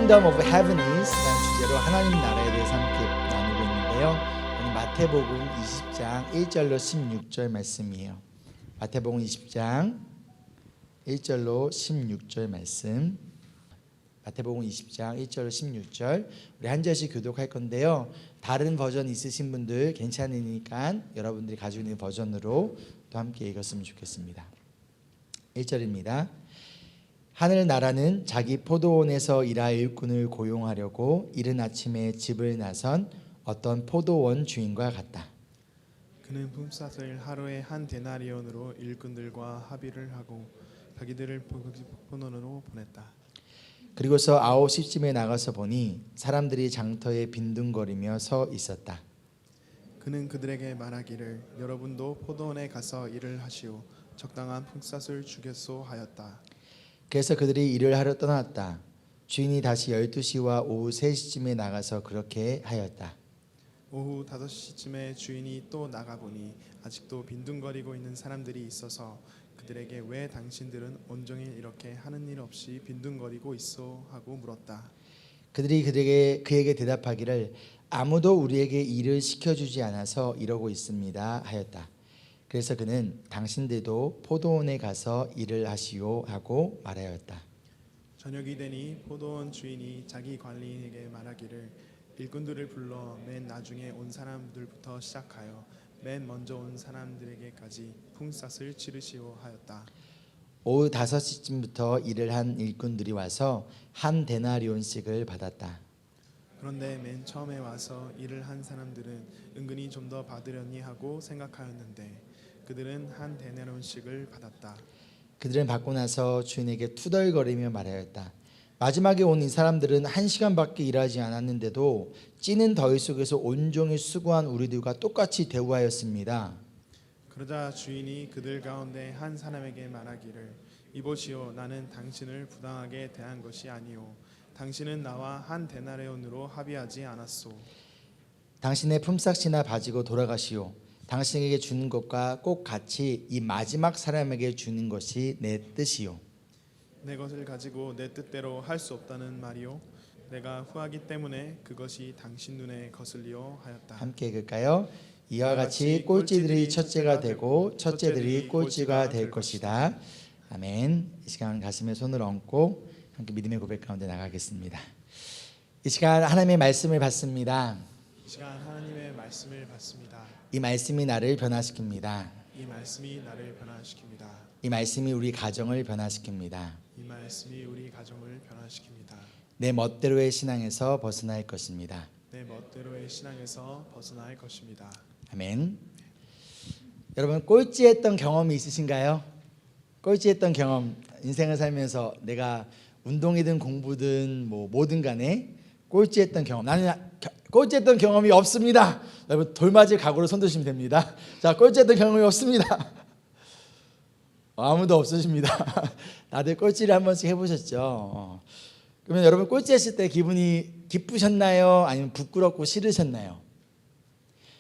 Kingdom of Heaven is 라는 주제로 하나님 나라에 대해서 함께 나누고 있는데요. 오늘 마태복음 20장 1절로 16절 말씀이에요. 마태복음 20장 1절로 16절 말씀. 마태복음 20장 1절로 16절 우리 한 절씩 교독할 건데요. 다른 버전 있으신 분들 괜찮으니까 여러분들이 가지고 있는 버전으로 또 함께 읽었으면 좋겠습니다. 1절입니다. 하늘나라는 자기 포도원에서 일할 일꾼을 고용하려고 이른 아침에 집을 나선 어떤 포도원 주인과 같다. 그는 품삯을 하루에 한 데나리온으로 일꾼들과 합의를 하고 자기들을 포도원으로 보냈다. 그리고서 9시쯤에 나가서 보니 사람들이 장터에 빈둥거리며 서 있었다. 그는 그들에게 말하기를 여러분도 포도원에 가서 일을 하시오. 적당한 품삯을 주겠소 하였다. 그래서 그들이 일을 하러 떠났다. 주인이 다시 12시와 오후 3시쯤에 나가서 그렇게 하였다. 오후 5시쯤에 주인이 또 나가보니 아직도 빈둥거리고 있는 사람들이 있어서 그들에게 왜 당신들은 온종일 이렇게 하는 일 없이 빈둥거리고 있어 하고 물었다. 그들이 그에게 대답하기를 아무도 우리에게 일을 시켜주지 않아서 이러고 있습니다 하였다. 그래서 그는 당신들도 포도원에 가서 일을 하시오 하고 말하였다. 저녁이 되니 포도원 주인이 자기 관리인에게 말하기를 일꾼들을 불러 맨 나중에 온 사람들부터 시작하여 맨 먼저 온 사람들에게까지 품삯을 치르시오 하였다. 오후 5시쯤부터 일을 한 일꾼들이 와서 한 데나리온씩을 받았다. 그런데 맨 처음에 와서 일을 한 사람들은 은근히 좀 더 받으려니 하고 생각하였는데 그들은 한 데나리온씩을 받았다. 그들은 받고 나서 주인에게 투덜거리며 말하였다. 마지막에 온 이 사람들은 1시간밖에 일하지 않았는데도 찌는 더위 속에서 온종일 수고한 우리들과 똑같이 대우하였습니다. 그러자 주인이 그들 가운데 한 사람에게 말하기를 이보시오, 나는 당신을 부당하게 대한 것이 아니오. 당신은 나와 한 데나리온으로 합의하지 않았소. 당신의 품삯이나 가지고 돌아가시오. 당신에게 주는 것과 꼭 같이 이 마지막 사람에게 주는 것이 내 뜻이요. 내 것을 가지고 내 뜻대로 할 수 없다는 말이요. 내가 후하기 때문에 그것이 당신 눈에 거슬리오 하였다. 함께 읽을까요? 이와 같이 꼴찌들이 첫째가 되고 첫째들이 꼴찌가 될 것이다. 아멘. 이 시간 가슴에 손을 얹고 함께 믿음의 고백 가운데 나가겠습니다. 이 시간 하나님의 말씀을 받습니다. 이 시간 하나님의 말씀을 받습니다. 이 말씀이 나를 변화시킵니다. 이 말씀이 나를 변화시킵니다. 이 말씀이 우리 가정을 변화시킵니다. 이 말씀이 우리 가정을 변화시킵니다. 내 멋대로의 신앙에서 벗어날 것입니다. 내 멋대로의 신앙에서 벗어날 것입니다. 아멘. 여러분 꼴찌했던 경험이 있으신가요? 꼴찌했던 경험, 인생을 살면서 내가 운동이든 공부든 뭐든 간에 꼴찌했던 경험. 나는 꼴찌했던 경험이 없습니다. 여러분 돌맞을 각오로 손 드시면 됩니다. 자, 꼴찌했던 경험이 없습니다. 아무도 없으십니다. 다들 꼴찌를 한 번씩 해보셨죠? 그러면 여러분 꼴찌했을 때 기분이 기쁘셨나요? 아니면 부끄럽고 싫으셨나요?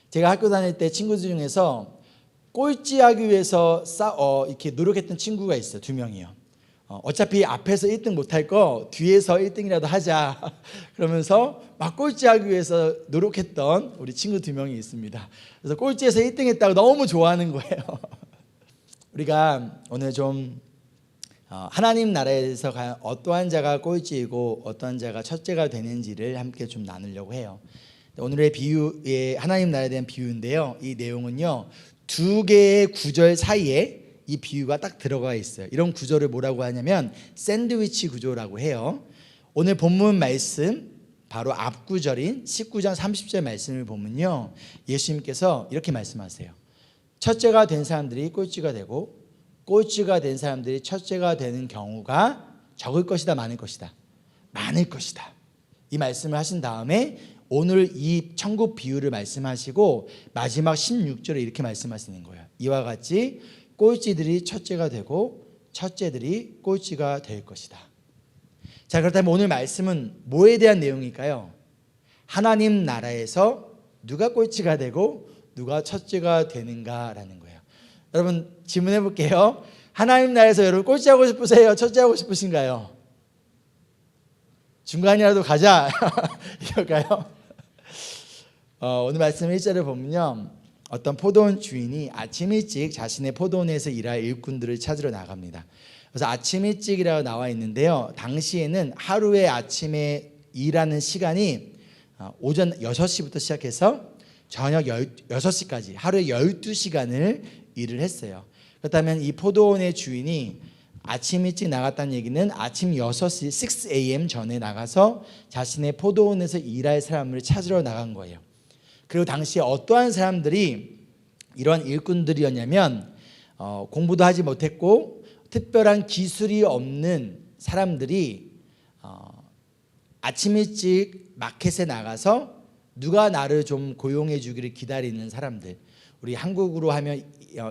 제가 학교 다닐 때 친구들 중에서 꼴찌하기 위해서 이렇게 노력했던 친구가 있어요. 2명이요. 어차피 앞에서 1등 못할 거 뒤에서 1등이라도 하자 그러면서 막 꼴찌하기 위해서 노력했던 우리 친구 2명이 있습니다. 그래서 꼴찌에서 1등 했다고 너무 좋아하는 거예요. 우리가 오늘 좀 하나님 나라에서 과연 어떠한 자가 꼴찌이고 어떠한 자가 첫째가 되는지를 함께 좀 나누려고 해요. 오늘의 비유의 하나님 나라에 대한 비유인데요. 이 내용은요 2개의 구절 사이에 이 비유가 딱 들어가 있어요. 이런 구조를 뭐라고 하냐면 샌드위치 구조라고 해요. 오늘 본문 말씀 바로 앞 구절인 19장 30절 말씀을 보면요 예수님께서 이렇게 말씀하세요. 첫째가 된 사람들이 꼴찌가 되고 꼴찌가 된 사람들이 첫째가 되는 경우가 적을 것이다 많을 것이다? 많을 것이다. 이 말씀을 하신 다음에 오늘 이 천국 비유를 말씀하시고 마지막 16절에 이렇게 말씀하시는 거예요. 이와 같이 꼴찌들이 첫째가 되고 첫째들이 꼴찌가 될 것이다. 자, 그렇다면 오늘 말씀은 뭐에 대한 내용일까요? 하나님 나라에서 누가 꼴찌가 되고 누가 첫째가 되는가라는 거예요. 여러분 질문해 볼게요. 하나님 나라에서 여러분 꼴찌하고 싶으세요? 첫째하고 싶으신가요? 중간이라도 가자. 이럴까요? 오늘 말씀 1절을 보면요, 어떤 포도원 주인이 아침 일찍 자신의 포도원에서 일할 일꾼들을 찾으러 나갑니다. 그래서 아침 일찍이라고 나와 있는데요, 당시에는 하루에 아침에 일하는 시간이 오전 6시부터 시작해서 저녁 6시까지 하루에 12시간을 일을 했어요. 그렇다면 이 포도원의 주인이 아침 일찍 나갔다는 얘기는 아침 6시 6am 전에 나가서 자신의 포도원에서 일할 사람을 찾으러 나간 거예요. 그리고 당시에 어떠한 사람들이 이런 일꾼들이었냐면 공부도 하지 못했고 특별한 기술이 없는 사람들이 아침 일찍 마켓에 나가서 누가 나를 좀 고용해 주기를 기다리는 사람들, 우리 한국으로 하면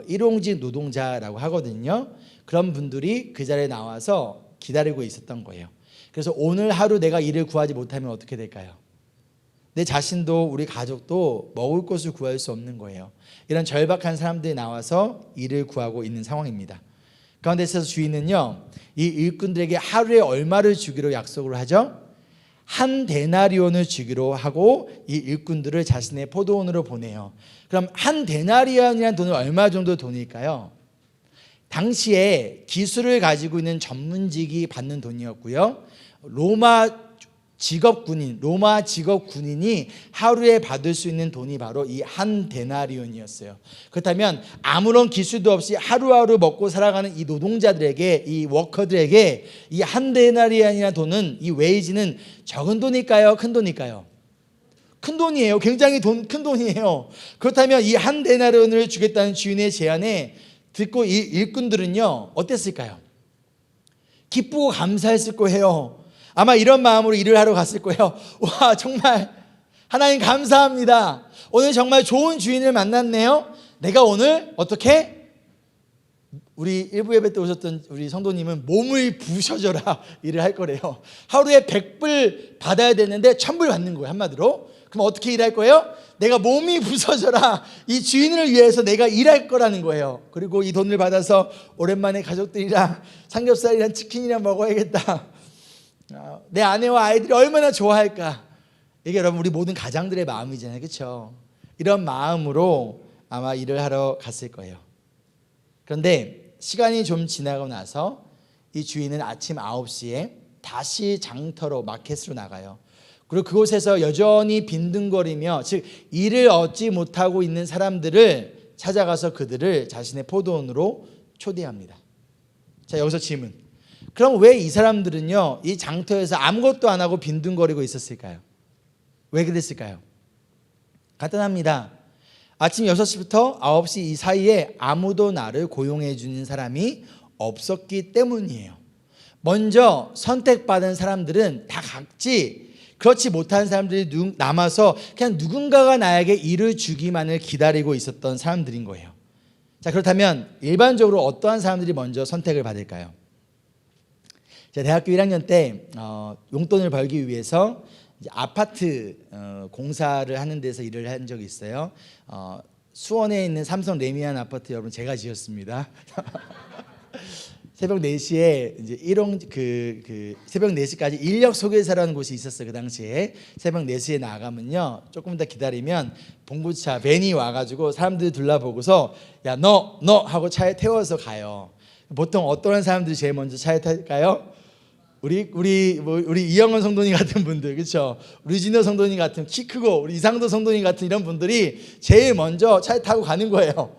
일용직 노동자라고 하거든요. 그런 분들이 그 자리에 나와서 기다리고 있었던 거예요. 그래서 오늘 하루 내가 일을 구하지 못하면 어떻게 될까요? 내 자신도 우리 가족도 먹을 것을 구할 수 없는 거예요. 이런 절박한 사람들이 나와서 일을 구하고 있는 상황입니다. 가운데 있어서 주인은요, 이 일꾼들에게 하루에 얼마를 주기로 약속을 하죠? 한 데나리온을 주기로 하고 이 일꾼들을 자신의 포도원으로 보내요. 그럼 한 데나리온이라는 돈은 얼마 정도 돈일까요? 당시에 기술을 가지고 있는 전문직이 받는 돈이었고요, 로마 직업 군인이 하루에 받을 수 있는 돈이 바로 이 한 데나리온이었어요. 그렇다면 아무런 기술도 없이 하루하루 먹고 살아가는 이 노동자들에게, 이 워커들에게 이 한 데나리온이라는 돈은, 이 웨이지는 적은 돈일까요? 큰 돈일까요? 큰 돈이에요. 굉장히 큰 돈이에요. 그렇다면 이 한 데나리온을 주겠다는 주인의 제안에 듣고 이 일꾼들은요, 어땠을까요? 기쁘고 감사했을 거예요. 아마 이런 마음으로 일을 하러 갔을 거예요. 와, 정말 하나님 감사합니다. 오늘 정말 좋은 주인을 만났네요. 내가 오늘 어떻게, 우리 일부 예배 때 오셨던 우리 성도님은 몸을 부셔줘라 일을 할 거래요. 하루에 100불 받아야 되는데 1000불 받는 거예요, 한마디로. 그럼 어떻게 일할 거예요? 내가 몸이 부서져라, 이 주인을 위해서 내가 일할 거라는 거예요. 그리고 이 돈을 받아서 오랜만에 가족들이랑 삼겹살이랑 치킨이랑 먹어야겠다. 내 아내와 아이들이 얼마나 좋아할까. 이게 여러분 우리 모든 가장들의 마음이잖아요, 그렇죠? 이런 마음으로 아마 일을 하러 갔을 거예요. 그런데 시간이 좀 지나고 나서 이 주인은 아침 9시에 다시 장터로 마켓으로 나가요. 그리고 그곳에서 여전히 빈둥거리며, 즉 일을 얻지 못하고 있는 사람들을 찾아가서 그들을 자신의 포도원으로 초대합니다. 자, 여기서 질문. 그럼 왜 이 사람들은요, 이 장터에서 아무것도 안 하고 빈둥거리고 있었을까요? 왜 그랬을까요? 간단합니다. 아침 6시부터 9시 이 사이에 아무도 나를 고용해 주는 사람이 없었기 때문이에요. 먼저 선택받은 사람들은 다 각지, 그렇지 못한 사람들이 남아서 그냥 누군가가 나에게 일을 주기만을 기다리고 있었던 사람들인 거예요. 자, 그렇다면 일반적으로 어떠한 사람들이 먼저 선택을 받을까요? 제가 대학교 1학년 때 용돈을 벌기 위해서 이제 아파트 공사를 하는 데서 일을 한 적이 있어요. 수원에 있는 삼성 레미안 아파트, 여러분 제가 지었습니다. 새벽 4시에 이제 새벽 4시까지 인력 소개사라는 곳이 있었어요. 그 당시에 새벽 4시에 나가면요, 조금 더 기다리면 봉고차 밴이 와가지고 사람들 둘러보고서 야, 너 하고 차에 태워서 가요. 보통 어떤 사람들이 제일 먼저 차에 탈까요? 우리 이영원 성도님 같은 분들, 그렇죠? 류진호 성도님 같은 키 크고 우리 이상도 성도님 같은 이런 분들이 제일 먼저 차에 타고 가는 거예요.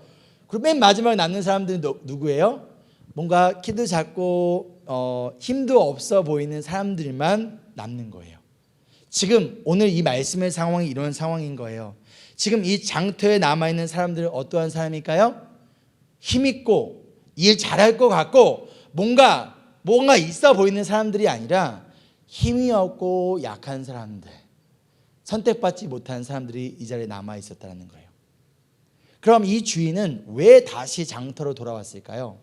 그리고 맨 마지막에 남는 사람들은 누구예요? 뭔가 키도 작고 힘도 없어 보이는 사람들만 남는 거예요. 지금 오늘 이 말씀의 상황이 이런 상황인 거예요. 지금 이 장터에 남아있는 사람들은 어떠한 사람일까요? 힘있고 일 잘할 것 같고 뭔가 있어 보이는 사람들이 아니라 힘이 없고 약한 사람들, 선택받지 못한 사람들이 이 자리에 남아 있었다는 거예요. 그럼 이 주인은 왜 다시 장터로 돌아왔을까요?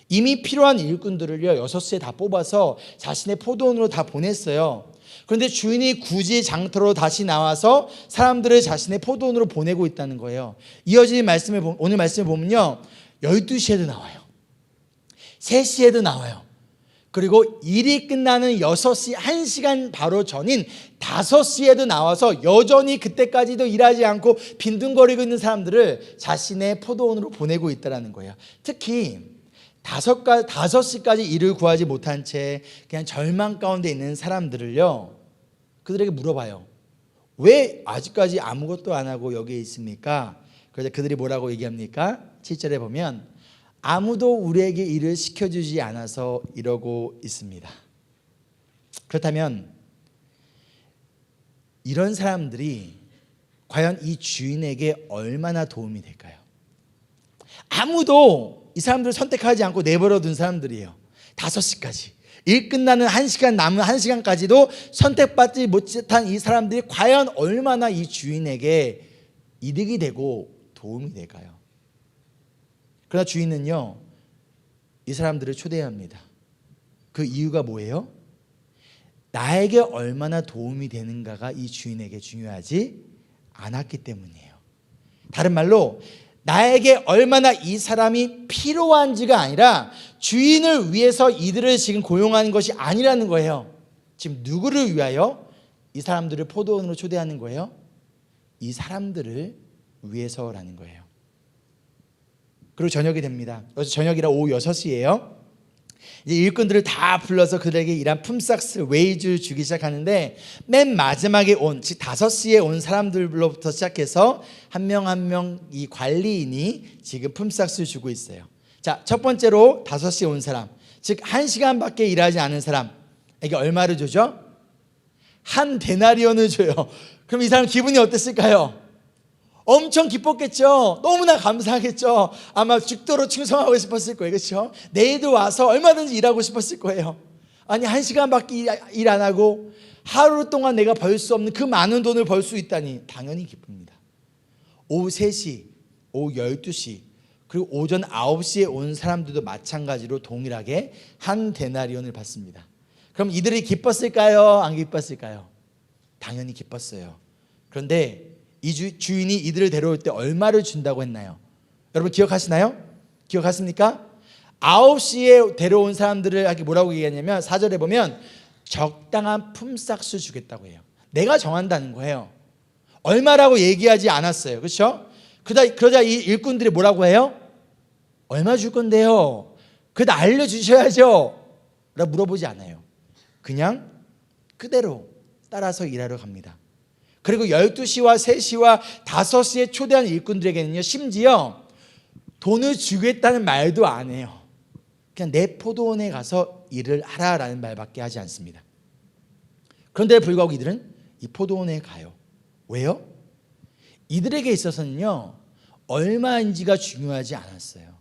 이미 필요한 일꾼들을요 6시에 다 뽑아서 자신의 포도원으로 다 보냈어요. 그런데 주인이 굳이 장터로 다시 나와서 사람들을 자신의 포도원으로 보내고 있다는 거예요. 이어지는 오늘 말씀을 보면요, 12시에도 나와요, 3시에도 나와요. 그리고 일이 끝나는 6시 1시간 바로 전인 5시에도 나와서 여전히 그때까지도 일하지 않고 빈둥거리고 있는 사람들을 자신의 포도원으로 보내고 있다는 거예요. 특히 5시까지 일을 구하지 못한 채 그냥 절망 가운데 있는 사람들을요, 그들에게 물어봐요. 왜 아직까지 아무것도 안 하고 여기에 있습니까? 그래서 그들이 뭐라고 얘기합니까? 7절에 보면 아무도 우리에게 일을 시켜주지 않아서 이러고 있습니다. 그렇다면 이런 사람들이 과연 이 주인에게 얼마나 도움이 될까요? 아무도 이 사람들을 선택하지 않고 내버려 둔 사람들이에요. 5시까지 일 끝나는 1시간 남은 1시간까지도 선택받지 못한 이 사람들이 과연 얼마나 이 주인에게 이득이 되고 도움이 될까요? 그러나 주인은요, 이 사람들을 초대합니다. 그 이유가 뭐예요? 나에게 얼마나 도움이 되는가가 이 주인에게 중요하지 않았기 때문이에요. 다른 말로 나에게 얼마나 이 사람이 필요한지가 아니라 주인을 위해서 이들을 지금 고용하는 것이 아니라는 거예요. 지금 누구를 위하여 이 사람들을 포도원으로 초대하는 거예요? 이 사람들을 위해서라는 거예요. 그리고 저녁이 됩니다. 그래서 저녁이라 오후 6시예요. 이제 일꾼들을 다 불러서 그들에게 일한 품삯을 웨이즈를 주기 시작하는데 맨 마지막에 온, 즉 5시에 온 사람들로부터 시작해서 한 명 한 명 이 관리인이 지금 품삯을 주고 있어요. 자, 첫 번째로 5시에 온 사람, 즉 1시간밖에 일하지 않은 사람에게 얼마를 주죠? 1 데나리온을 줘요. 그럼 이 사람 기분이 어땠을까요? 엄청 기뻤겠죠. 너무나 감사하겠죠. 아마 죽도록 충성하고 싶었을 거예요. 그렇죠? 내일도 와서 얼마든지 일하고 싶었을 거예요. 아니 1시간밖에 일 안 하고 하루 동안 내가 벌 수 없는 그 많은 돈을 벌 수 있다니 당연히 기쁩니다. 오후 3시, 오후 12시, 그리고 오전 9시에 온 사람들도 마찬가지로 동일하게 1 데나리온을 받습니다. 그럼 이들이 기뻤을까요? 안 기뻤을까요? 당연히 기뻤어요. 그런데 이 주인이 이들을 데려올 때 얼마를 준다고 했나요? 여러분 기억하시나요? 기억하십니까? 9시에 데려온 사람들을 뭐라고 얘기하냐면 4절에 보면 적당한 품삯을 주겠다고 해요. 내가 정한다는 거예요. 얼마라고 얘기하지 않았어요. 그렇죠? 그러자 이 일꾼들이 뭐라고 해요? 얼마 줄 건데요? 그래도 알려주셔야죠 라고 물어보지 않아요. 그냥 그대로 따라서 일하러 갑니다. 그리고 12시와 3시와 5시에 초대한 일꾼들에게는요, 심지어 돈을 주겠다는 말도 안 해요. 그냥 내 포도원에 가서 일을 하라라는 말밖에 하지 않습니다. 그런데 불구하고 이들은 이 포도원에 가요. 왜요? 이들에게 있어서는요, 얼마인지가 중요하지 않았어요.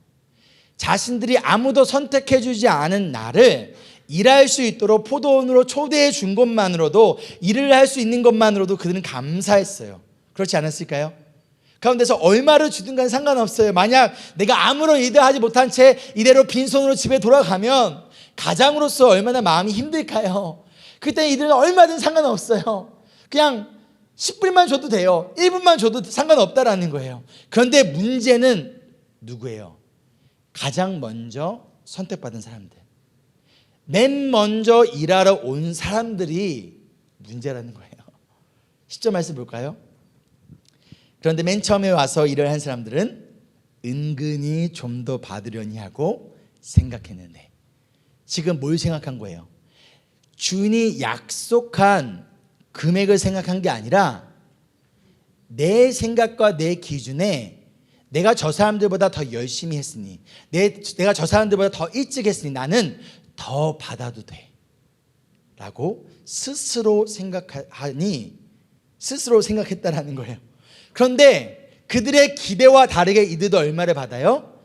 자신들이 아무도 선택해주지 않은 나를 일할 수 있도록 포도원으로 초대해 준 것만으로도, 일을 할 수 있는 것만으로도 그들은 감사했어요. 그렇지 않았을까요? 가운데서 얼마를 주든 간 상관없어요. 만약 내가 아무런 일도 하지 못한 채 이대로 빈손으로 집에 돌아가면 가장으로서 얼마나 마음이 힘들까요? 그때 이들은 얼마든 상관없어요. 그냥 10불만 줘도 돼요. 1분만 줘도 상관없다라는 거예요. 그런데 문제는 누구예요? 가장 먼저 선택받은 사람들, 맨 먼저 일하러 온 사람들이 문제라는 거예요. 10절 말씀 볼까요? 그런데 맨 처음에 와서 일을 한 사람들은 은근히 좀 더 받으려니 하고 생각했는데, 지금 뭘 생각한 거예요? 주인이 약속한 금액을 생각한 게 아니라 내 생각과 내 기준에 내가 저 사람들보다 더 열심히 했으니, 내가 저 사람들보다 더 일찍 했으니 나는 더 받아도 돼 라고 스스로 생각했다라는 거예요. 그런데 그들의 기대와 다르게 이들도 얼마를 받아요?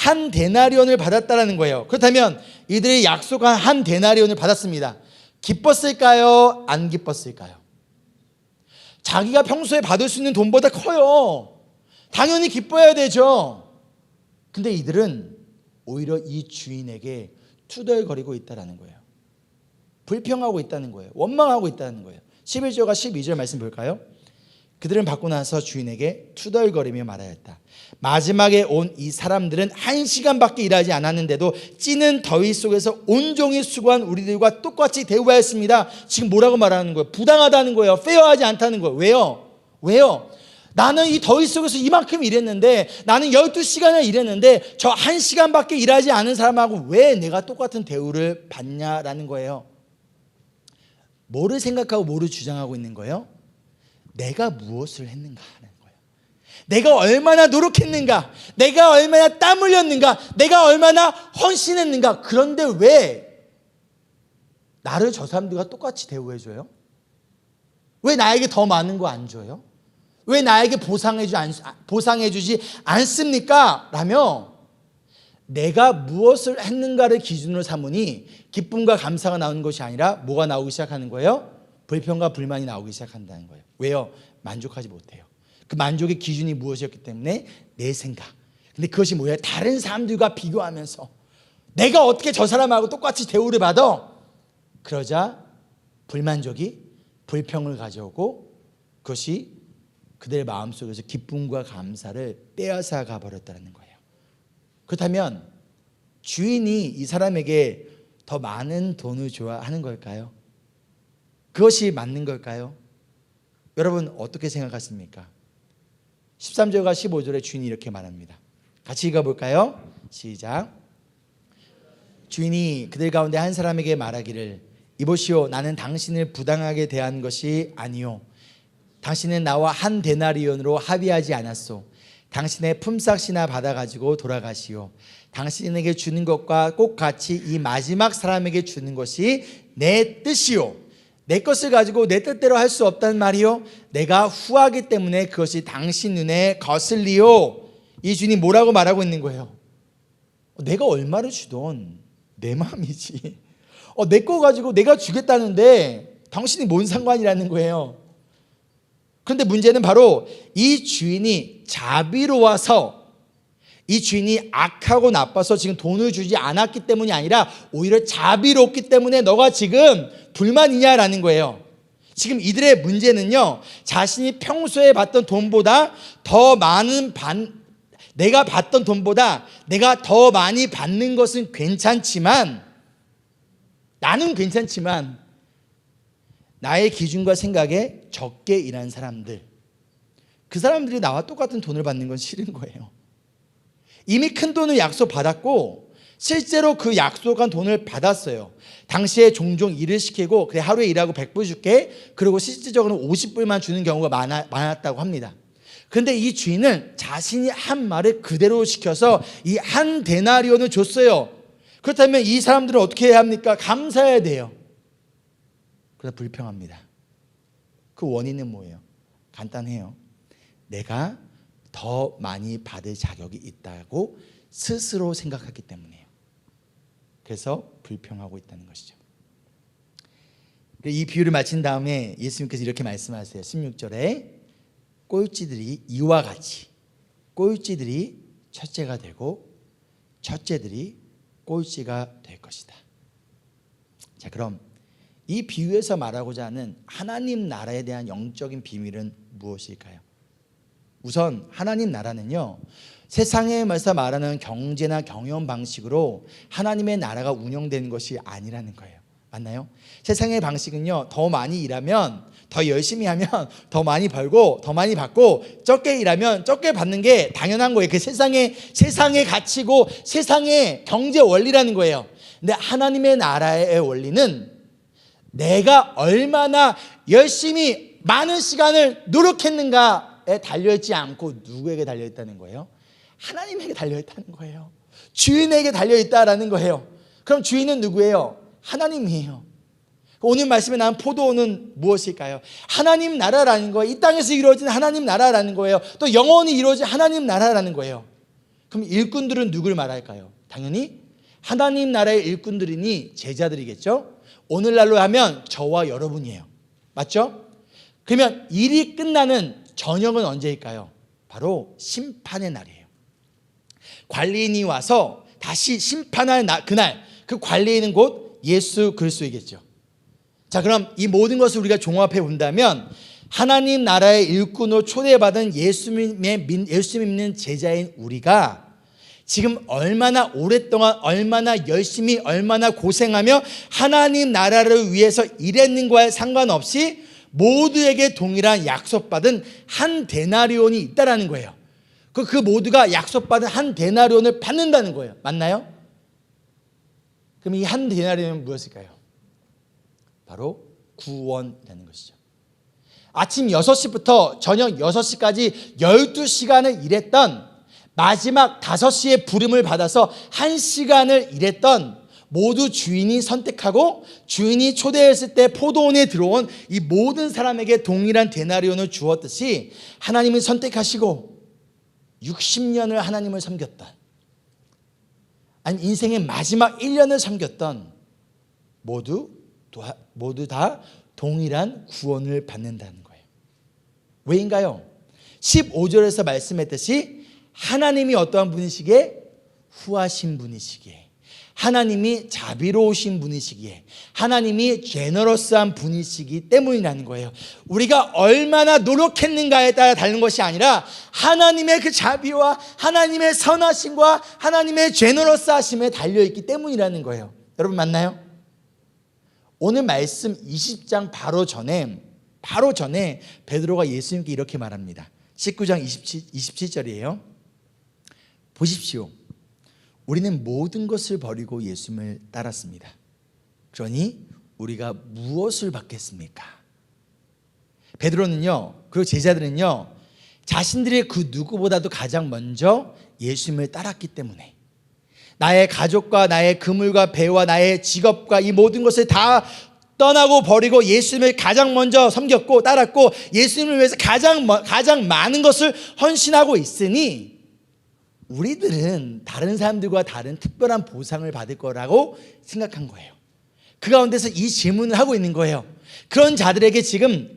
1 데나리온을 받았다라는 거예요. 그렇다면 이들이 약속한 1 데나리온을 받았습니다. 기뻤을까요? 안 기뻤을까요? 자기가 평소에 받을 수 있는 돈보다 커요. 당연히 기뻐야 되죠. 근데 이들은 오히려 이 주인에게 투덜거리고 있다는 거예요. 불평하고 있다는 거예요. 원망하고 있다는 거예요. 11절과 12절 말씀 볼까요? 그들은 받고 나서 주인에게 투덜거리며 말하였다. 마지막에 온 이 사람들은 1시간밖에 일하지 않았는데도 찌는 더위 속에서 온종일 수고한 우리들과 똑같이 대우하였습니다. 지금 뭐라고 말하는 거예요? 부당하다는 거예요. 페어하지 않다는 거예요. 왜요? 나는 이 더위 속에서 이만큼 일했는데, 나는 12시간을 일했는데 저 1시간밖에 일하지 않은 사람하고 왜 내가 똑같은 대우를 받냐라는 거예요. 뭐를 생각하고 뭐를 주장하고 있는 거예요? 내가 무엇을 했는가 하는 거예요. 내가 얼마나 노력했는가, 내가 얼마나 땀 흘렸는가, 내가 얼마나 헌신했는가. 그런데 왜 나를 저 사람들과 똑같이 대우해줘요? 왜 나에게 더 많은 거 안 줘요? 왜 나에게 보상해주지 않습니까? 라며 내가 무엇을 했는가를 기준으로 삼으니 기쁨과 감사가 나오는 것이 아니라 뭐가 나오기 시작하는 거예요? 불평과 불만이 나오기 시작한다는 거예요. 왜요? 만족하지 못해요. 그 만족의 기준이 무엇이었기 때문에 내 생각. 근데 그것이 뭐예요? 다른 사람들과 비교하면서 내가 어떻게 저 사람하고 똑같이 대우를 받아? 그러자 불만족이 불평을 가져오고 그것이 그들의 마음속에서 기쁨과 감사를 빼앗아 가버렸다는 거예요. 그렇다면 주인이 이 사람에게 더 많은 돈을 줘야 하는 걸까요? 그것이 맞는 걸까요? 여러분 어떻게 생각하십니까? 13절과 15절에 주인이 이렇게 말합니다. 같이 읽어볼까요? 시작. 주인이 그들 가운데 한 사람에게 말하기를 이보시오, 나는 당신을 부당하게 대한 것이 아니요, 당신은 나와 한 데나리온으로 합의하지 않았소. 당신의 품삯이나 받아가지고 돌아가시오. 당신에게 주는 것과 꼭 같이 이 마지막 사람에게 주는 것이 내 뜻이요, 내 것을 가지고 내 뜻대로 할 수 없단 말이요, 내가 후하기 때문에 그것이 당신 눈에 거슬리요. 이 주인이 뭐라고 말하고 있는 거예요? 내가 얼마를 주던 내 마음이지, 내 거 가지고 내가 주겠다는데 당신이 뭔 상관이라는 거예요. 그런데 문제는 바로 이 주인이 자비로워서, 이 주인이 악하고 나빠서 지금 돈을 주지 않았기 때문이 아니라 오히려 자비롭기 때문에 너가 지금 불만이냐라는 거예요. 지금 이들의 문제는요, 자신이 평소에 받던 돈보다 더 많은 내가 받던 돈보다 내가 더 많이 받는 것은 괜찮지만, 나는 괜찮지만 나의 기준과 생각에 적게 일한 사람들, 그 사람들이 나와 똑같은 돈을 받는 건 싫은 거예요. 이미 큰 돈을 약속받았고 실제로 그 약속한 돈을 받았어요. 당시에 종종 일을 시키고 그래 하루에 일하고 100불 줄게, 그리고 실질적으로는 50불만 주는 경우가 많았다고 합니다. 그런데 이 주인은 자신이 한 말을 그대로 시켜서 이 한 데나리온을 줬어요. 그렇다면 이 사람들은 어떻게 해야 합니까? 감사해야 돼요. 그래서 불평합니다. 그 원인은 뭐예요? 간단해요. 내가 더 많이 받을 자격이 있다고 스스로 생각하기 때문이에요. 그래서 불평하고 있다는 것이죠. 이 비유를 마친 다음에 예수님께서 이렇게 말씀하세요. 16절에 꼴찌들이 이와 같이, 꼴찌들이 첫째가 되고 첫째들이 꼴찌가 될 것이다. 자, 그럼 이 비유에서 말하고자 하는 하나님 나라에 대한 영적인 비밀은 무엇일까요? 우선 하나님 나라는요, 세상에서 말하는 경제나 경영 방식으로 하나님의 나라가 운영되는 것이 아니라는 거예요. 맞나요? 세상의 방식은요, 더 많이 일하면, 더 열심히 하면 더 많이 벌고 더 많이 받고, 적게 일하면 적게 받는 게 당연한 거예요. 그 세상의 가치고 세상의 경제 원리라는 거예요. 근데 하나님의 나라의 원리는 내가 얼마나 열심히 많은 시간을 노력했는가에 달려있지 않고 누구에게 달려있다는 거예요? 하나님에게 달려있다는 거예요. 주인에게 달려있다라는 거예요. 그럼 주인은 누구예요? 하나님이에요. 오늘 말씀에 나온 포도원은 무엇일까요? 하나님 나라라는 거예요. 이 땅에서 이루어진 하나님 나라라는 거예요. 또 영원히 이루어진 하나님 나라라는 거예요. 그럼 일꾼들은 누굴 말할까요? 당연히 하나님 나라의 일꾼들이니 제자들이겠죠. 오늘날로 하면 저와 여러분이에요. 맞죠? 그러면 일이 끝나는 저녁은 언제일까요? 바로 심판의 날이에요. 관리인이 와서 다시 심판할 그날, 그 관리인은 곧 예수 그리스도이겠죠. 자, 그럼 이 모든 것을 우리가 종합해 본다면 하나님 나라의 일꾼으로 초대받은 예수 믿는 제자인 우리가 지금 얼마나 오랫동안 얼마나 열심히 얼마나 고생하며 하나님 나라를 위해서 일했는가에 상관없이 모두에게 동일한 약속받은 한 데나리온이 있다라는 거예요. 그 모두가 약속받은 한 데나리온을 받는다는 거예요. 맞나요? 그럼 이 한 데나리온은 무엇일까요? 바로 구원이라는 것이죠. 아침 6시부터 저녁 6시까지 12시간을 일했던, 마지막 5시에 부름을 받아서 1시간을 일했던, 모두 주인이 선택하고 주인이 초대했을 때 포도원에 들어온 이 모든 사람에게 동일한 데나리온을 주었듯이 하나님이 선택하시고 60년을 하나님을 섬겼던, 아니 인생의 마지막 1년을 섬겼던 모두 다 동일한 구원을 받는다는 거예요. 왜인가요? 15절에서 말씀했듯이 하나님이 어떠한 분이시기에? 후하신 분이시기에, 하나님이 자비로우신 분이시기에, 하나님이 제너러스한 분이시기 때문이라는 거예요. 우리가 얼마나 노력했는가에 따라 다른 것이 아니라 하나님의 그 자비와 하나님의 선하심과 하나님의 제너러스하심에 달려있기 때문이라는 거예요. 여러분 맞나요? 오늘 말씀 20장 바로 전에 베드로가 예수님께 이렇게 말합니다. 19장 27절이에요. 보십시오. 우리는 모든 것을 버리고 예수님을 따랐습니다. 그러니 우리가 무엇을 받겠습니까? 베드로는요, 그리고 제자들은요, 자신들의 그 누구보다도 가장 먼저 예수님을 따랐기 때문에 나의 가족과 나의 그물과 배와 나의 직업과 이 모든 것을 다 떠나고 버리고 예수님을 가장 먼저 섬겼고 따랐고 예수님을 위해서 가장 많은 것을 헌신하고 있으니 우리들은 다른 사람들과 다른 특별한 보상을 받을 거라고 생각한 거예요. 그 가운데서 이 질문을 하고 있는 거예요. 그런 제자들에게 지금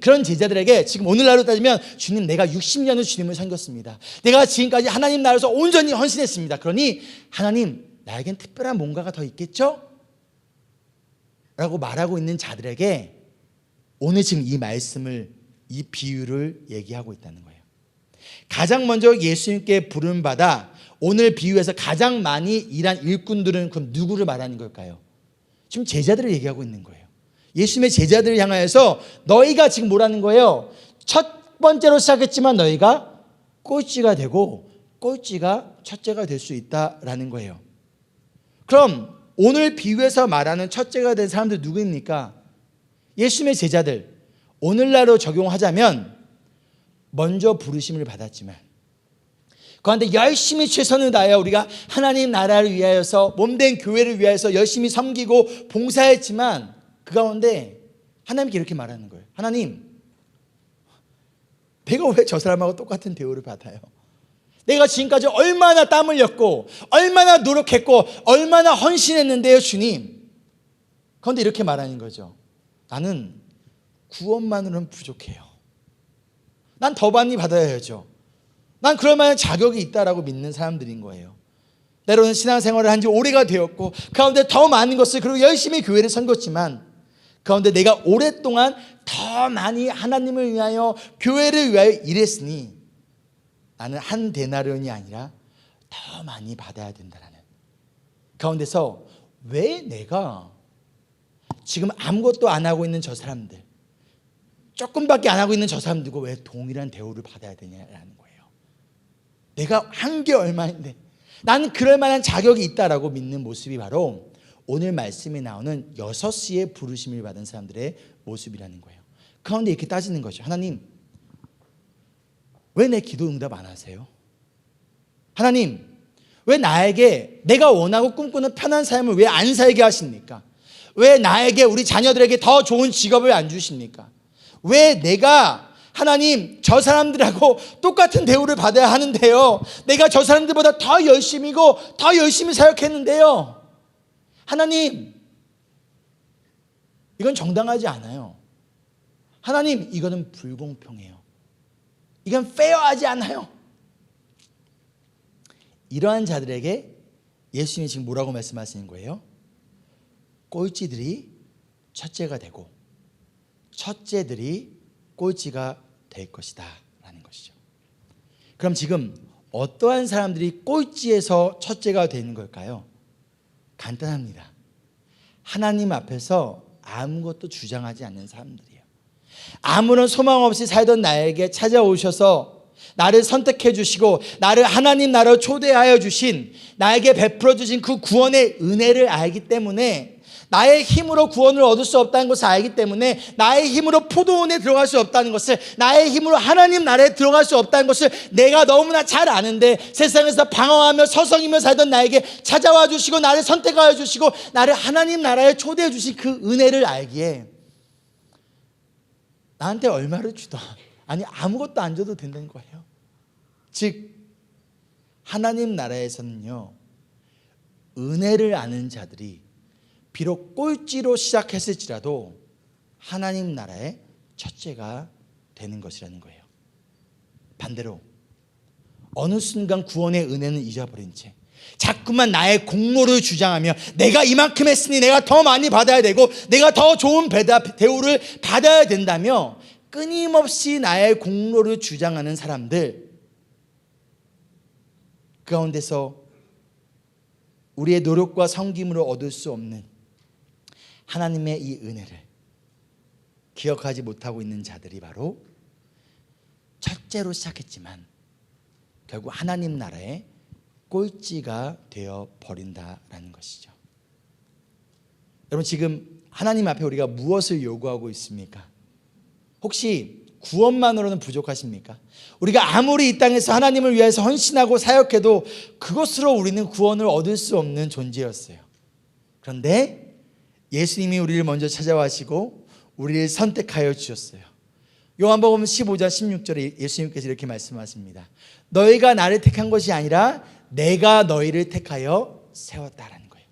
오늘날로 따지면 주님, 내가 60년을 주님을 섬겼습니다. 내가 지금까지 하나님 나라에서 온전히 헌신했습니다. 그러니 하나님, 나에겐 특별한 뭔가가 더 있겠죠? 라고 말하고 있는 자들에게 오늘 지금 이 말씀을, 이 비유를 얘기하고 있다는 거예요. 가장 먼저 예수님께 부름받아 오늘 비유에서 가장 많이 일한 일꾼들은 그럼 누구를 말하는 걸까요? 지금 제자들을 얘기하고 있는 거예요. 예수님의 제자들을 향하여서 너희가 지금 뭐라는 거예요? 첫 번째로 시작했지만 너희가 꼴찌가 되고 꼴찌가 첫째가 될 수 있다라는 거예요. 그럼 오늘 비유에서 말하는 첫째가 된 사람들 누구입니까? 예수님의 제자들. 오늘날로 적용하자면 먼저 부르심을 받았지만 그런데 열심히 최선을 다하여 우리가 하나님 나라를 위하여서 몸된 교회를 위하여서 열심히 섬기고 봉사했지만 그 가운데 하나님께 이렇게 말하는 거예요. 하나님, 내가 왜 저 사람하고 똑같은 대우를 받아요? 내가 지금까지 얼마나 땀 흘렸고 얼마나 노력했고 얼마나 헌신했는데요, 주님. 그런데 이렇게 말하는 거죠. 나는 구원만으로는 부족해요. 난 더 많이 받아야죠. 난 그럴 만한 자격이 있다라고 믿는 사람들인 거예요. 때로는 신앙생활을 한 지 오래가 되었고 가운데 더 많은 것을, 그리고 열심히 교회를 섬겼지만 가운데 내가 오랫동안 더 많이 하나님을 위하여 교회를 위하여 일했으니 나는 한 데나리온이 아니라 더 많이 받아야 된다라는 가운데서 왜 내가 지금 아무것도 안 하고 있는 저 사람들, 조금밖에 안 하고 있는 저 사람들과 왜 동일한 대우를 받아야 되냐라는 거예요. 내가 한 게 얼마인데 나는 그럴 만한 자격이 있다라고 믿는 모습이 바로 오늘 말씀에 나오는 6시에 부르심을 받은 사람들의 모습이라는 거예요. 그런데 이렇게 따지는 거죠. 하나님, 왜 내 기도 응답 안 하세요? 하나님, 왜 나에게 내가 원하고 꿈꾸는 편한 삶을 왜 안 살게 하십니까? 왜 나에게, 우리 자녀들에게 더 좋은 직업을 안 주십니까? 왜 내가 하나님 저 사람들하고 똑같은 대우를 받아야 하는데요, 내가 저 사람들보다 더 열심히고 더 열심히 사역했는데요, 하나님 이건 정당하지 않아요. 하나님 이거는 불공평해요. 이건 페어하지 않아요. 이러한 자들에게 예수님이 지금 뭐라고 말씀하시는 거예요? 꼴찌들이 첫째가 되고 첫째들이 꼴찌가 될 것이다 라는 것이죠. 그럼 지금 어떠한 사람들이 꼴찌에서 첫째가 되는 걸까요? 간단합니다. 하나님 앞에서 아무것도 주장하지 않는 사람들이에요. 아무런 소망 없이 살던 나에게 찾아오셔서 나를 선택해 주시고 나를 하나님 나라로 초대하여 주신, 나에게 베풀어 주신 그 구원의 은혜를 알기 때문에, 나의 힘으로 구원을 얻을 수 없다는 것을 알기 때문에, 나의 힘으로 포도원에 들어갈 수 없다는 것을, 나의 힘으로 하나님 나라에 들어갈 수 없다는 것을 내가 너무나 잘 아는데, 세상에서 방황하며 서성이며 살던 나에게 찾아와 주시고 나를 선택하여 주시고 나를 하나님 나라에 초대해 주신 그 은혜를 알기에 나한테 얼마를 주던, 아니 아무것도 안 줘도 된다는 거예요. 즉 하나님 나라에서는요, 은혜를 아는 자들이 비록 꼴찌로 시작했을지라도 하나님 나라의 첫째가 되는 것이라는 거예요. 반대로 어느 순간 구원의 은혜는 잊어버린 채 자꾸만 나의 공로를 주장하며 내가 이만큼 했으니 내가 더 많이 받아야 되고 내가 더 좋은 대우를 받아야 된다며 끊임없이 나의 공로를 주장하는 사람들, 그 가운데서 우리의 노력과 섬김으로 얻을 수 없는 하나님의 이 은혜를 기억하지 못하고 있는 자들이 바로 첫째로 시작했지만 결국 하나님 나라의 꼴찌가 되어 버린다라는 것이죠. 여러분, 지금 하나님 앞에 우리가 무엇을 요구하고 있습니까? 혹시 구원만으로는 부족하십니까? 우리가 아무리 이 땅에서 하나님을 위해서 헌신하고 사역해도 그것으로 우리는 구원을 얻을 수 없는 존재였어요. 그런데 예수님이 우리를 먼저 찾아와시고 우리를 선택하여 주셨어요. 요한복음 15장 16절에 예수님께서 이렇게 말씀하십니다. 너희가 나를 택한 것이 아니라 내가 너희를 택하여 세웠다라는 거예요.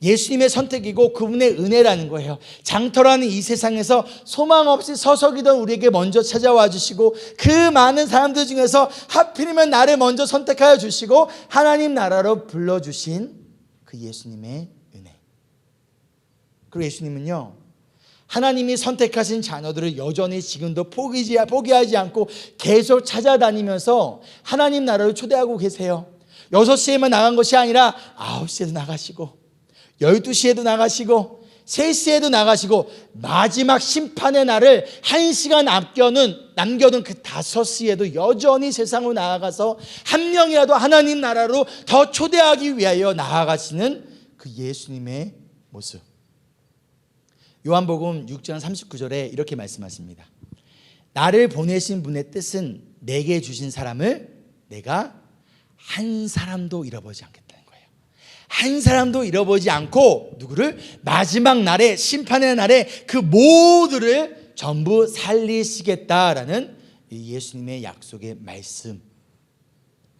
예수님의 선택이고 그분의 은혜라는 거예요. 장터라는 이 세상에서 소망 없이 서석이던 우리에게 먼저 찾아와 주시고 그 많은 사람들 중에서 하필이면 나를 먼저 선택하여 주시고 하나님 나라로 불러주신 그 예수님의 은혜. 그리고 예수님은요, 하나님이 선택하신 자녀들을 여전히 지금도 포기하지 않고 계속 찾아다니면서 하나님 나라를 초대하고 계세요. 6시에만 나간 것이 아니라 9시에도 나가시고 12시에도 나가시고 3시에도 나가시고 마지막 심판의 날을 1시간 남겨둔 그 5시에도 여전히 세상으로 나아가서 한 명이라도 하나님 나라로 더 초대하기 위하여 나아가시는 그 예수님의 모습. 요한복음 6장 39절에 이렇게 말씀하십니다. 나를 보내신 분의 뜻은 내게 주신 사람을 내가 한 사람도 잃어버리지 않겠다는 거예요. 한 사람도 잃어버리지 않고 누구를? 마지막 날에, 심판의 날에 그 모두를 전부 살리시겠다라는 예수님의 약속의 말씀.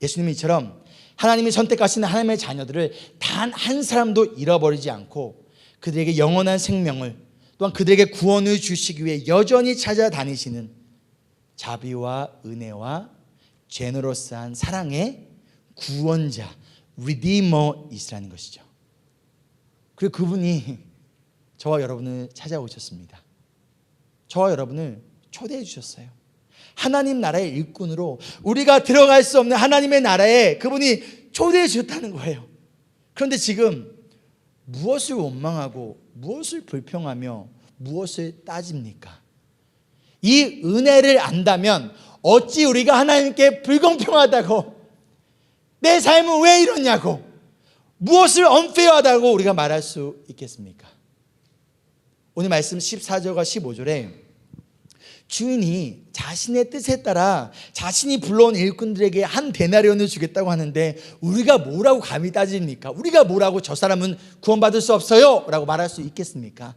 예수님이 이처럼 하나님이 선택하시는 하나님의 자녀들을 단 한 사람도 잃어버리지 않고 그들에게 영원한 생명을, 또한 그들에게 구원을 주시기 위해 여전히 찾아다니시는 자비와 은혜와 제너러스한 사랑의 구원자, 리디머이시라는 것이죠. 그리고 그분이 저와 여러분을 찾아오셨습니다. 저와 여러분을 초대해 주셨어요. 하나님 나라의 일꾼으로 우리가 들어갈 수 없는 하나님의 나라에 그분이 초대해 주셨다는 거예요. 그런데 지금 무엇을 원망하고 무엇을 불평하며 무엇을 따집니까? 이 은혜를 안다면 어찌 우리가 하나님께 불공평하다고, 내 삶은 왜 이러냐고, 무엇을 unfair하다고 우리가 말할 수 있겠습니까? 오늘 말씀 14절과 15절에 주인이 자신의 뜻에 따라 자신이 불러온 일꾼들에게 한 데나리온을 주겠다고 하는데 우리가 뭐라고 감히 따집니까? 우리가 뭐라고 저 사람은 구원받을 수 없어요 라고 말할 수 있겠습니까?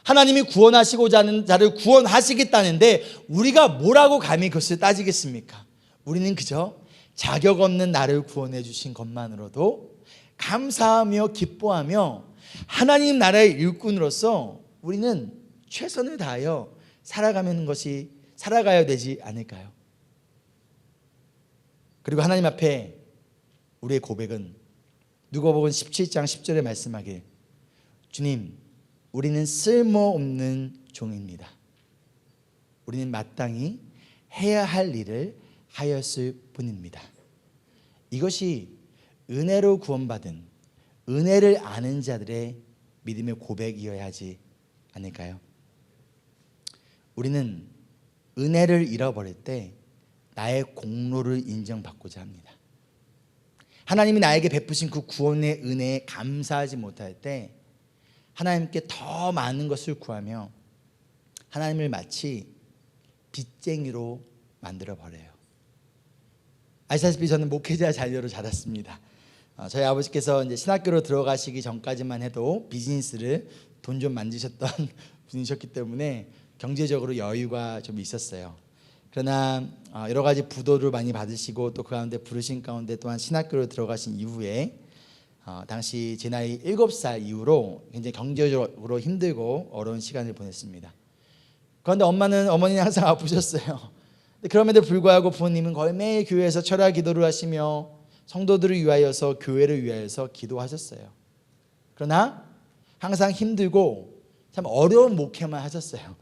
하나님이 구원하시고자 하는 자를 구원하시겠다는데 우리가 뭐라고 감히 그것을 따지겠습니까? 우리는 그저 자격 없는 나를 구원해 주신 것만으로도 감사하며 기뻐하며 하나님 나라의 일꾼으로서 우리는 최선을 다하여 살아가야 되지 않을까요? 그리고 하나님 앞에 우리의 고백은 누가복음 17장 10절에 말씀하길, 주님, 우리는 쓸모없는 종입니다. 우리는 마땅히 해야 할 일을 하였을 뿐입니다. 이것이 은혜로 구원받은, 은혜를 아는 자들의 믿음의 고백이어야 하지 않을까요? 우리는 은혜를 잃어버릴 때 나의 공로를 인정받고자 합니다. 하나님이 나에게 베푸신 그 구원의 은혜에 감사하지 못할 때 하나님께 더 많은 것을 구하며 하나님을 마치 빚쟁이로 만들어버려요. 아시다시피 저는 목회자 자녀로 자랐습니다. 저희 아버지께서 이제 신학교로 들어가시기 전까지만 해도 비즈니스를 돈 좀 만지셨던 분이셨기 때문에 경제적으로 여유가 좀 있었어요. 그러나 여러 가지 부도를 많이 받으시고 또 그 가운데 부르신 가운데 또한 신학교로 들어가신 이후에 당시 제 나이 7살 이후로 굉장히 경제적으로 힘들고 어려운 시간을 보냈습니다. 그런데 어머니는 항상 아프셨어요. 그럼에도 불구하고 부모님은 거의 매일 교회에서 철야 기도를 하시며 성도들을 위하여서, 교회를 위하여서 기도하셨어요. 그러나 항상 힘들고 참 어려운 목회만 하셨어요.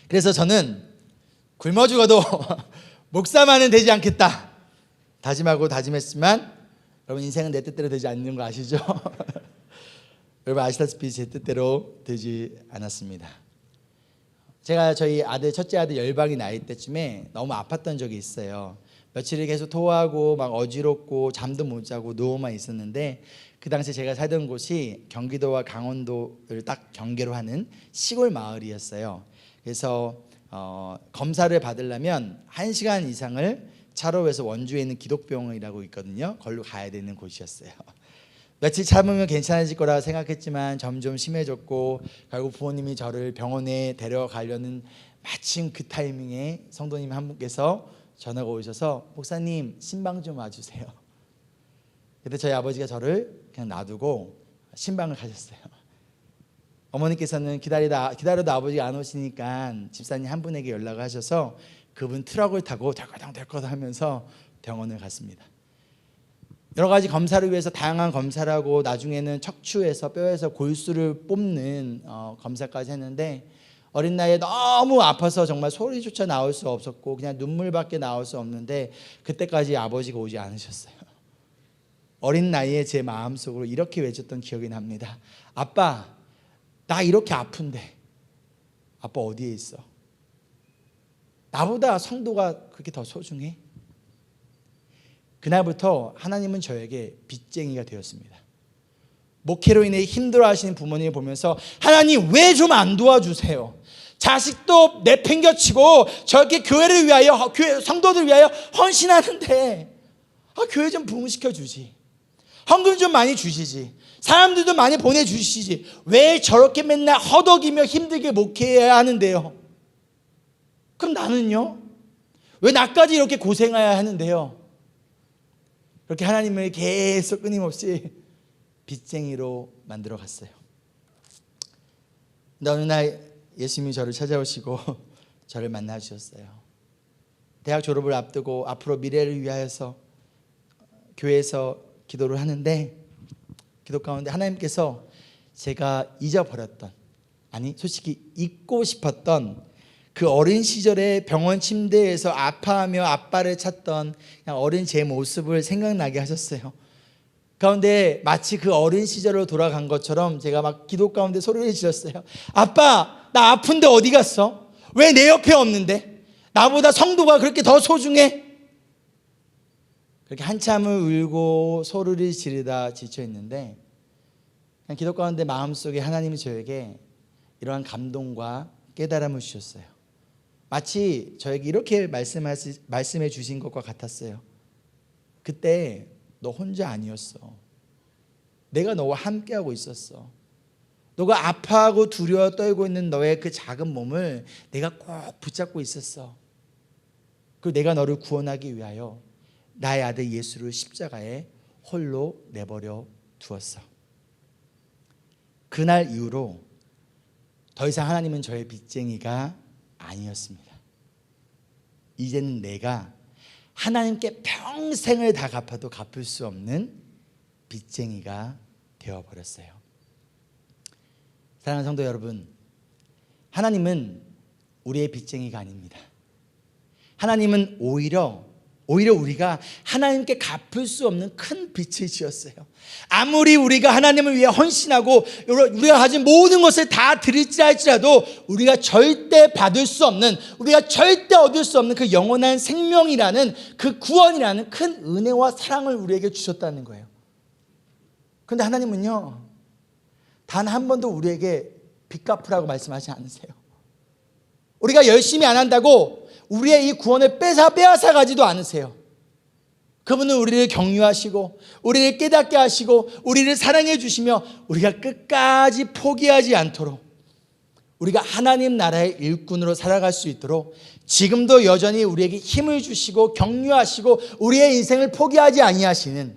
그래서 저는 굶어 죽어도 목사만은 되지 않겠다 다짐하고 다짐했지만, 여러분 인생은 내 뜻대로 되지 않는 거 아시죠? 여러분 아시다시피 제 뜻대로 되지 않았습니다. 제가 저희 첫째 아들 열방이 나이 때쯤에 너무 아팠던 적이 있어요. 며칠을 계속 토하고 막 어지럽고 잠도 못 자고 누워만 있었는데, 그 당시에 제가 살던 곳이 경기도와 강원도를 딱 경계로 하는 시골 마을이었어요. 그래서 검사를 받으려면 1시간 이상을 차로 해서 원주에 있는 기독병원이라고 있거든요. 거기로 가야 되는 곳이었어요. 며칠 참으면 괜찮아질 거라 생각했지만 점점 심해졌고, 결국 부모님이 저를 병원에 데려가려는 마침 그 타이밍에 성도님 한 분께서 전화가 오셔서 목사님 신방 좀 와주세요. 그때 저희 아버지가 저를 그냥 놔두고 신방을 가셨어요. 어머니께서는 기다려도 아버지가 안 오시니까 집사님 한 분에게 연락을 하셔서 그분 트럭을 타고 덜커덩 하면서 병원을 갔습니다. 여러 가지 검사를 위해서 다양한 검사를 하고 나중에는 척추에서 뼈에서 골수를 뽑는 검사까지 했는데, 어린 나이에 너무 아파서 정말 소리조차 나올 수 없었고 그냥 눈물밖에 나올 수 없는데, 그때까지 아버지가 오지 않으셨어요. 어린 나이에 제 마음속으로 이렇게 외쳤던 기억이 납니다. 아빠, 나 이렇게 아픈데 아빠 어디에 있어? 나보다 성도가 그렇게 더 소중해? 그날부터 하나님은 저에게 빚쟁이가 되었습니다. 목회로 인해 힘들어하시는 부모님을 보면서 하나님 왜 좀 안 도와주세요? 자식도 내팽겨치고 저렇게 교회를 위하여, 교회 성도들 위하여 헌신하는데 교회 좀 부흥시켜 주지, 헌금 좀 많이 주시지, 사람들도 많이 보내주시지, 왜 저렇게 맨날 허덕이며 힘들게 목회해야 하는데요? 그럼 나는요? 왜 나까지 이렇게 고생해야 하는데요? 그렇게 하나님을 계속 끊임없이 빚쟁이로 만들어 갔어요. 근데 어느 날 예수님이 저를 찾아오시고 저를 만나 주셨어요. 대학 졸업을 앞두고 앞으로 미래를 위하여서 교회에서 기도를 하는데, 기도 가운데 하나님께서 제가 잊어버렸던, 아니 솔직히 잊고 싶었던 그 어린 시절에 병원 침대에서 아파하며 아빠를 찾던 그냥 어린 제 모습을 생각나게 하셨어요. 가운데 마치 그 어린 시절로 돌아간 것처럼 제가 막 기도 가운데 소리를 질렀어요. 아빠, 나 아픈데 어디 갔어? 왜 내 옆에 없는데? 나보다 성도가 그렇게 더 소중해? 그렇게 한참을 울고 소리를 지르다 지쳐 있는데, 그냥 기도 가운데 마음속에 하나님이 저에게 이러한 감동과 깨달음을 주셨어요. 마치 저에게 이렇게 말씀해 주신 것과 같았어요. 그때 너 혼자 아니었어. 내가 너와 함께하고 있었어. 너가 아파하고 두려워 떨고 있는 너의 그 작은 몸을 내가 꼭 붙잡고 있었어. 그리고 내가 너를 구원하기 위하여 나의 아들 예수를 십자가에 홀로 내버려 두었어. 그날 이후로 더 이상 하나님은 저의 빚쟁이가 아니었습니다. 이제는 내가 하나님께 평생을 다 갚아도 갚을 수 없는 빚쟁이가 되어버렸어요. 사랑하는 성도 여러분, 하나님은 우리의 빚쟁이가 아닙니다. 하나님은 오히려 우리가 하나님께 갚을 수 없는 큰 빚을 지었어요. 아무리 우리가 하나님을 위해 헌신하고 우리가 가진 모든 것을 다 드릴지 할지라도 우리가 절대 받을 수 없는, 우리가 절대 얻을 수 없는 그 영원한 생명이라는, 그 구원이라는 큰 은혜와 사랑을 우리에게 주셨다는 거예요. 그런데 하나님은요, 단 한 번도 우리에게 빚 갚으라고 말씀하지 않으세요. 우리가 열심히 안 한다고 우리의 이 구원을 빼앗아 가지도 않으세요. 그분은 우리를 격려하시고 우리를 깨닫게 하시고 우리를 사랑해 주시며 우리가 끝까지 포기하지 않도록, 우리가 하나님 나라의 일꾼으로 살아갈 수 있도록 지금도 여전히 우리에게 힘을 주시고 격려하시고 우리의 인생을 포기하지 아니하시는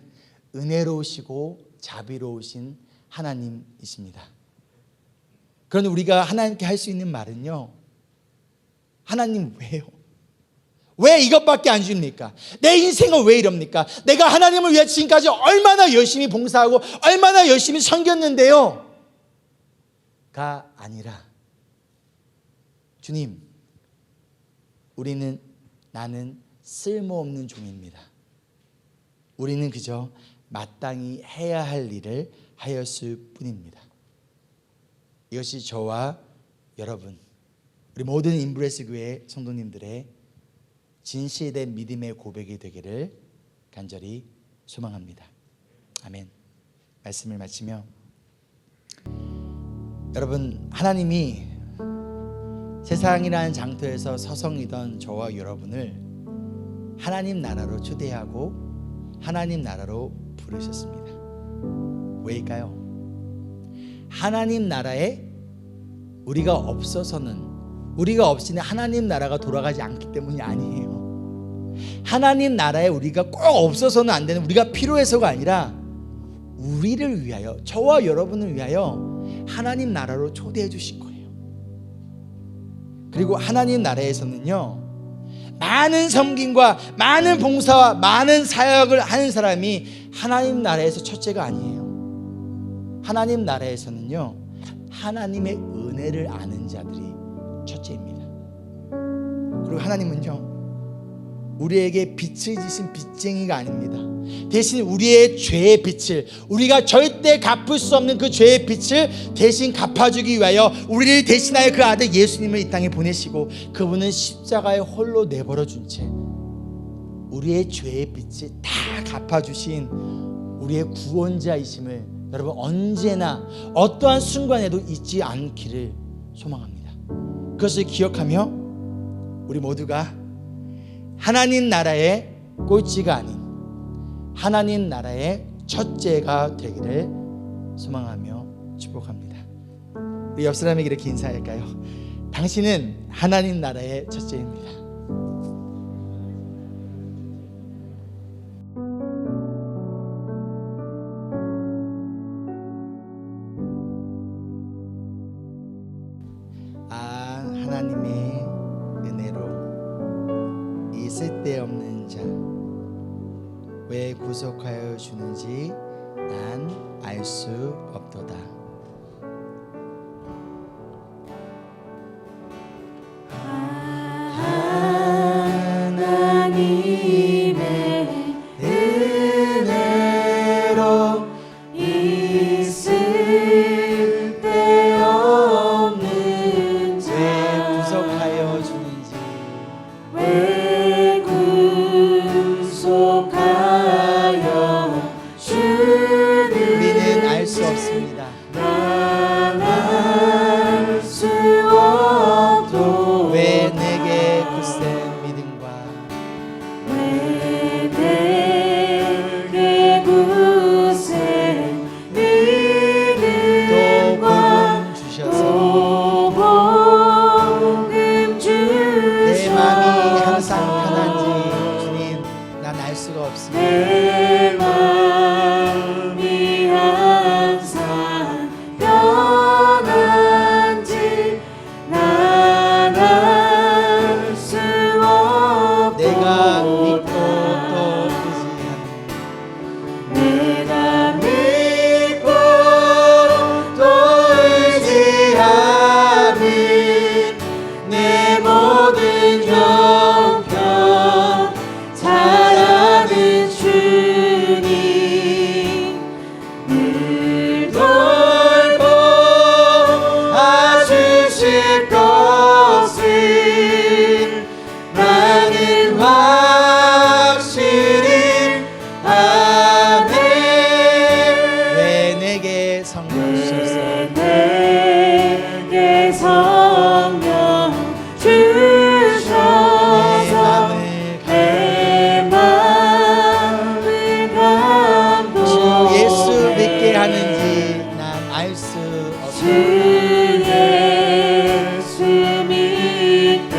은혜로우시고 자비로우신 하나님이십니다. 그런데 우리가 하나님께 할 수 있는 말은요, 하나님 왜요? 왜 이것밖에 안 줍니까? 내 인생은 왜 이럽니까? 내가 하나님을 위해 지금까지 얼마나 열심히 봉사하고 얼마나 열심히 섬겼는데요 가 아니라, 주님, 나는 쓸모없는 종입니다. 우리는 그저 마땅히 해야 할 일을 하였을 뿐입니다. 이것이 저와 여러분, 우리 모든 인브레스 교회 성도님들의 진실된 믿음의 고백이 되기를 간절히 소망합니다. 아멘. 말씀을 마치며, 여러분, 하나님이 세상이라는 장터에서 서성이던 저와 여러분을 하나님 나라로 초대하고 하나님 나라로 부르셨습니다. 왜일까요? 하나님 나라에 우리가 없어서는, 우리가 없이는 하나님 나라가 돌아가지 않기 때문이 아니에요. 하나님 나라에 우리가 꼭 없어서는 안 되는, 우리가 필요해서가 아니라 우리를 위하여, 저와 여러분을 위하여 하나님 나라로 초대해 주신 거예요. 그리고 하나님 나라에서는요, 많은 섬김과 많은 봉사와 많은 사역을 하는 사람이 하나님 나라에서 첫째가 아니에요. 하나님 나라에서는요, 하나님의 은혜를 아는 자들이 첫째입니다. 그리고 하나님은요, 우리에게 빚을 지신 빚쟁이가 아닙니다. 대신 우리의 죄의 빚을, 우리가 절대 갚을 수 없는 그 죄의 빚을 대신 갚아주기 위하여 우리를 대신하여 그 아들 예수님을 이 땅에 보내시고, 그분은 십자가에 홀로 내버려 준 채 우리의 죄의 빚을 다 갚아주신 우리의 구원자이심을 여러분 언제나 어떠한 순간에도 잊지 않기를 소망합니다. 그것을 기억하며 우리 모두가 하나님 나라의 꼴찌가 아닌 하나님 나라의 첫째가 되기를 소망하며 축복합니다. 우리 옆 사람에게 이렇게 인사할까요? 당신은 하나님 나라의 첫째입니다. 하나님의 은혜로 이 쓸데없는 자 왜 구속하여 주는지 난 알 수 없도다. 하나님의 은혜로 이 쓸데없는 자 왜 구속하여 주는지 왜 구속하여 주는지 우리는 알 수 없습니다. 수 없는 주 예수 믿게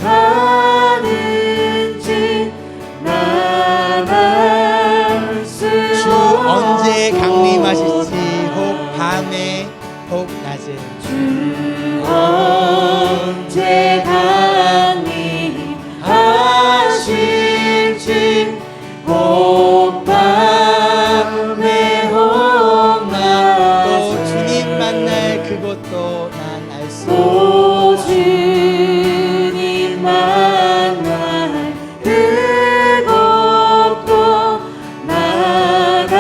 하는지 나갈 수 주 언제 강림하실지 혹 밤에 혹 낮에 주 언제 강림하실지 혹 밤에 혹 또 낮에 주님 만날 그곳도 난 알 수 또 주님 만날 그곳도 나갈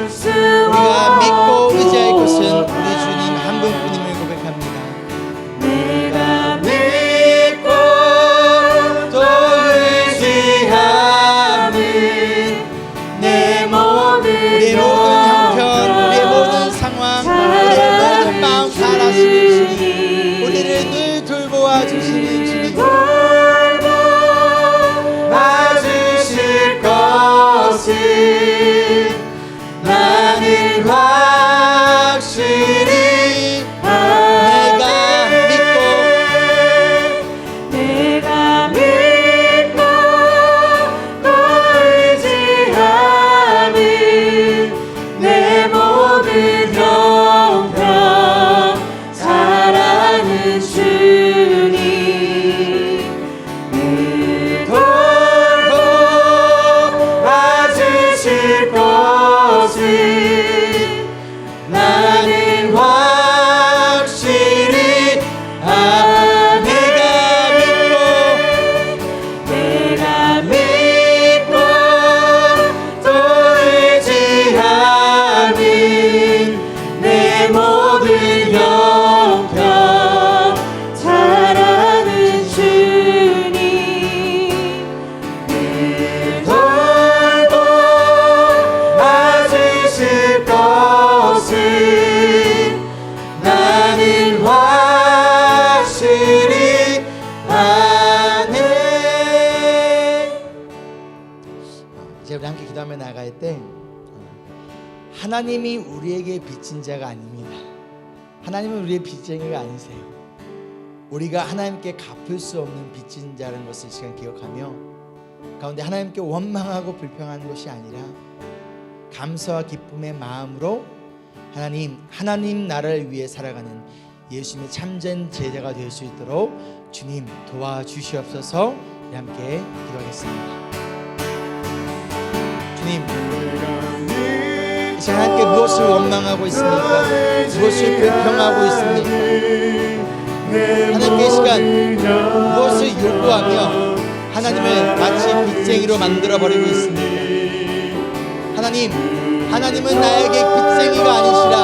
수 우리가 믿고 의지할 것은 우리 주님 한 분뿐임을 고백합니다. 내가 믿고 또 의지하는 내 모든 우리의 모든 형편, 우리의 모든 상황, 우리의 모든 마음 잘 아시는 주님, 우리를 늘 돌보아 주시는 주님, 봐주실 것을 나는 확실히 내가 믿고 내가 믿고 또 의지하는 내 모든 형편 잘 아는 주님 늘 돌보 봐주실 것을 나는 확실히 내가 믿고 내가 믿고 또 의지하는 내 모든 형편 잘 아는 주님 늘 돌보 봐주실 것을 나는 확실히 아네. 이제 우리 함께 기도하며 나아갈 때 하나님이 우리에게 빚진 자가 아닙니다. 하나님은 우리의 빚쟁이가 아니세요. 우리가 하나님께 갚을 수 없는 빚진 자라는 것을 이 시간 기억하며 가운데 하나님께 원망하고 불평하는 것이 아니라 감사와 기쁨의 마음으로 하나님 나라를 위해 살아가는 예수님의 참된 제자가 될 수 있도록 주님 도와주시옵소서. 우리 함께 기도하겠습니다. 주님, 이 시간 하나님께 무엇을 원망하고 있습니까? 무엇을 불평하고 있습니까? 하나님께 이 시간 무엇을 요구하며 하나님을 마치 빚쟁이로 만들어버리고 있습니까? 하나님은 나에게 빚쟁이가 아니시라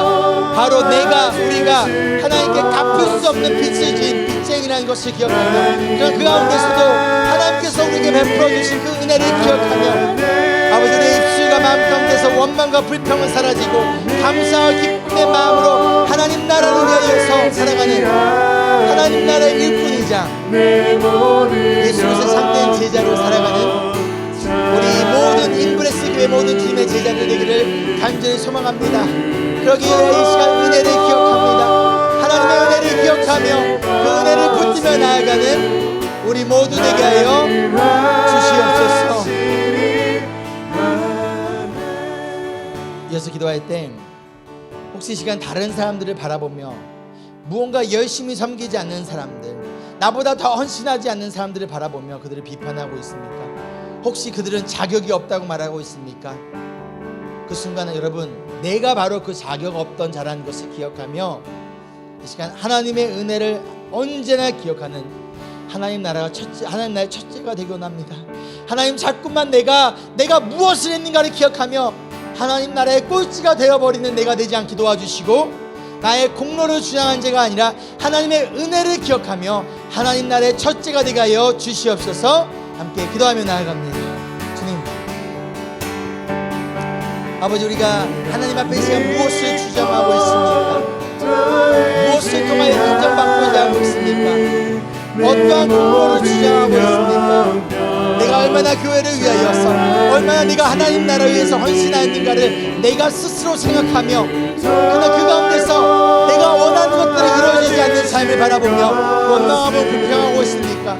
바로 우리가 하나님께 갚을 수 없는 빚을 진 빚쟁이라는 것을 기억하며 그런 그 가운데서도 하나님께서 우리에게 베풀어 주신 그 은혜를 기억하며 아버지 내 입술과 마음 가운데서 원망과 불평은 사라지고 감사와 기쁨의 마음으로 하나님 나라를 위하여서 살아가는 하나님 나라의 일꾼이자 예수님의 참된 제자로 살아가는 우리 모든 인브레스 교회 모든 주님의 제자들 되기를 간절히 소망합니다. 그러기에 이 시간 은혜를 기억합니다. 하나님의 은혜를 기억하며 그 은혜를 붙들며 나아가는 우리 모두 되게 하여 주시옵소서. 이어서 기도할 때 혹시 이 시간 다른 사람들을 바라보며 무언가 열심히 섬기지 않는 사람들, 나보다 더 헌신하지 않는 사람들을 바라보며 그들을 비판하고 있습니까? 혹시 그들은 자격이 없다고 말하고 있습니까? 그 순간은 여러분, 내가 바로 그 자격 없던 자라는 것을 기억하며 이 시간 하나님의 은혜를 언제나 기억하는 하나님 나라가 하나님 나라의 첫째가 되곤 합니다. 하나님, 자꾸만 내가 무엇을 했는가를 기억하며 하나님 나라의 꼴찌가 되어버리는 내가 되지 않게 도와주시고, 나의 공로를 주장한 죄가 아니라 하나님의 은혜를 기억하며 하나님 나라의 첫째가 되게 하여 주시옵소서. 함께 기도하며 나아갑니다. 주님, 아버지, 우리가 하나님 앞에 시간 무엇을 주장하고 있습니까? 무엇을 통하여 인정받고자 하고 있습니까? 어떠한 공로를 주장하고 있습니까? 내가 얼마나 교회를 위하여서 얼마나 네가 하나님 나라를 위해서 헌신하였는가를 내가 스스로 생각하며 그러나 그 가운데서 내가 원하는 것들이 이루어지지 않는 삶을 바라보며 원망하고 불평하고 있습니까?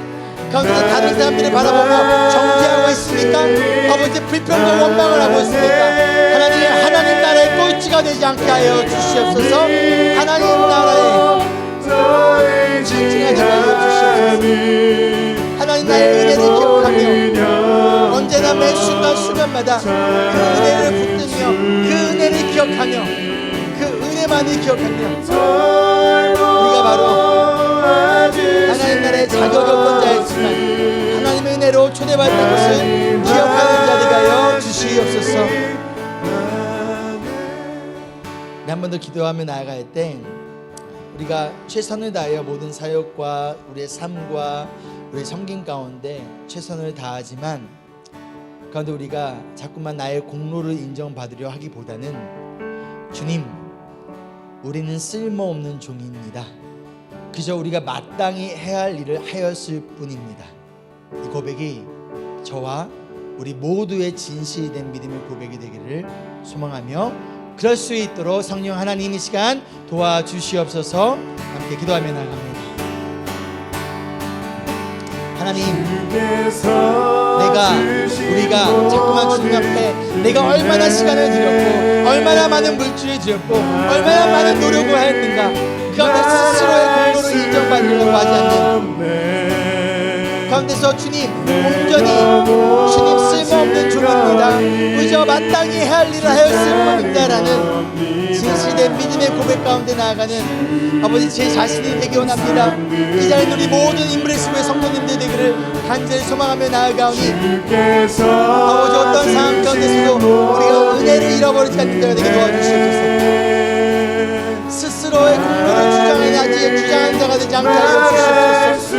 가운데서 다른 사람들을 바라보며 정죄하고 있습니까? 아버지 불평과 원망을 하고 있습니까? 하나님 나라의 꼴찌가 되지 않게 하여 주시옵소서. 하나님 나라의 꼴찌가 되게 하여 주시옵소서. 하나님 나의 은혜를 기억하며 언제나 매 순간 수면마다 그 은혜를 붙들며 그 은혜를 기억하며 그 은혜만을 기억하며 우리가 바로 하나님 나라의 자격이 없던 자였지만 하나님의 은혜로 초대받는 것을 기억하는 자들이 하여 주시옵소서. 한 번 더 기도하며 나아갈 때 우리가 최선을 다하여 모든 사역과 우리의 삶과 우리의 섬김 가운데 최선을 다하지만 그런데 우리가 자꾸만 나의 공로를 인정받으려 하기보다는 주님, 우리는 쓸모없는 종입니다. 그저 우리가 마땅히 해야 할 일을 하였을 뿐입니다. 이 고백이 저와 우리 모두의 진실이 된 믿음의 고백이 되기를 소망하며 그럴 수 있도록 성령 하나님 이 시간 도와주시옵소서. 함께 기도하며 나갑니다. 하나님, 우리가 자꾸만 주님 앞에 내가 얼마나 시간을 들였고 얼마나 많은 물질을 들였고 얼마나 많은 노력을 하였는가 그 가운데 스스로의 공로를 인정받으려고 하지 않는 가운데서 주님 온전히 주님 쓸모없는 종입니다. 그저 마땅히 해야 할 일을 하였을 뿐입니다라는 진실된 믿음의 고백 가운데 나아가는 아버지 제 자신이 되기 원합니다. 이 자리에 우리 모든 인물의 수의 성도님들 되기를 간절히 소망하며 나아가오니 아버지 어떤 상황 가운데서도 우리가 은혜를 잃어버리지 않는 자가 되게 도와주시옵소서. 스스로의 공로를 주장하는 자가 되지 않게 하여 주시옵소서.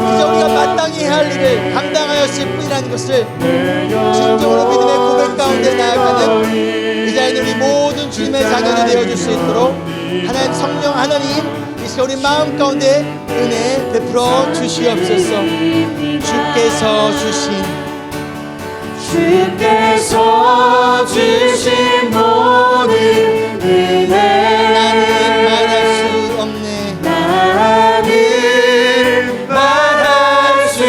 그저 우리가 마땅히 해야 할 일을 감당하였을 뿐이라는 것을 진정으로 믿음의 고백 가운데 나아가는 이 자리에 우리 모든 주님의 자녀이 되어줄 수 있도록 하나님 성령 하나님 이 시간 우리 마음 가운데 은혜 베풀어 주시옵소서. 주께서 주신 모든 은혜 나는 말할 수 없네. 나는 말할 수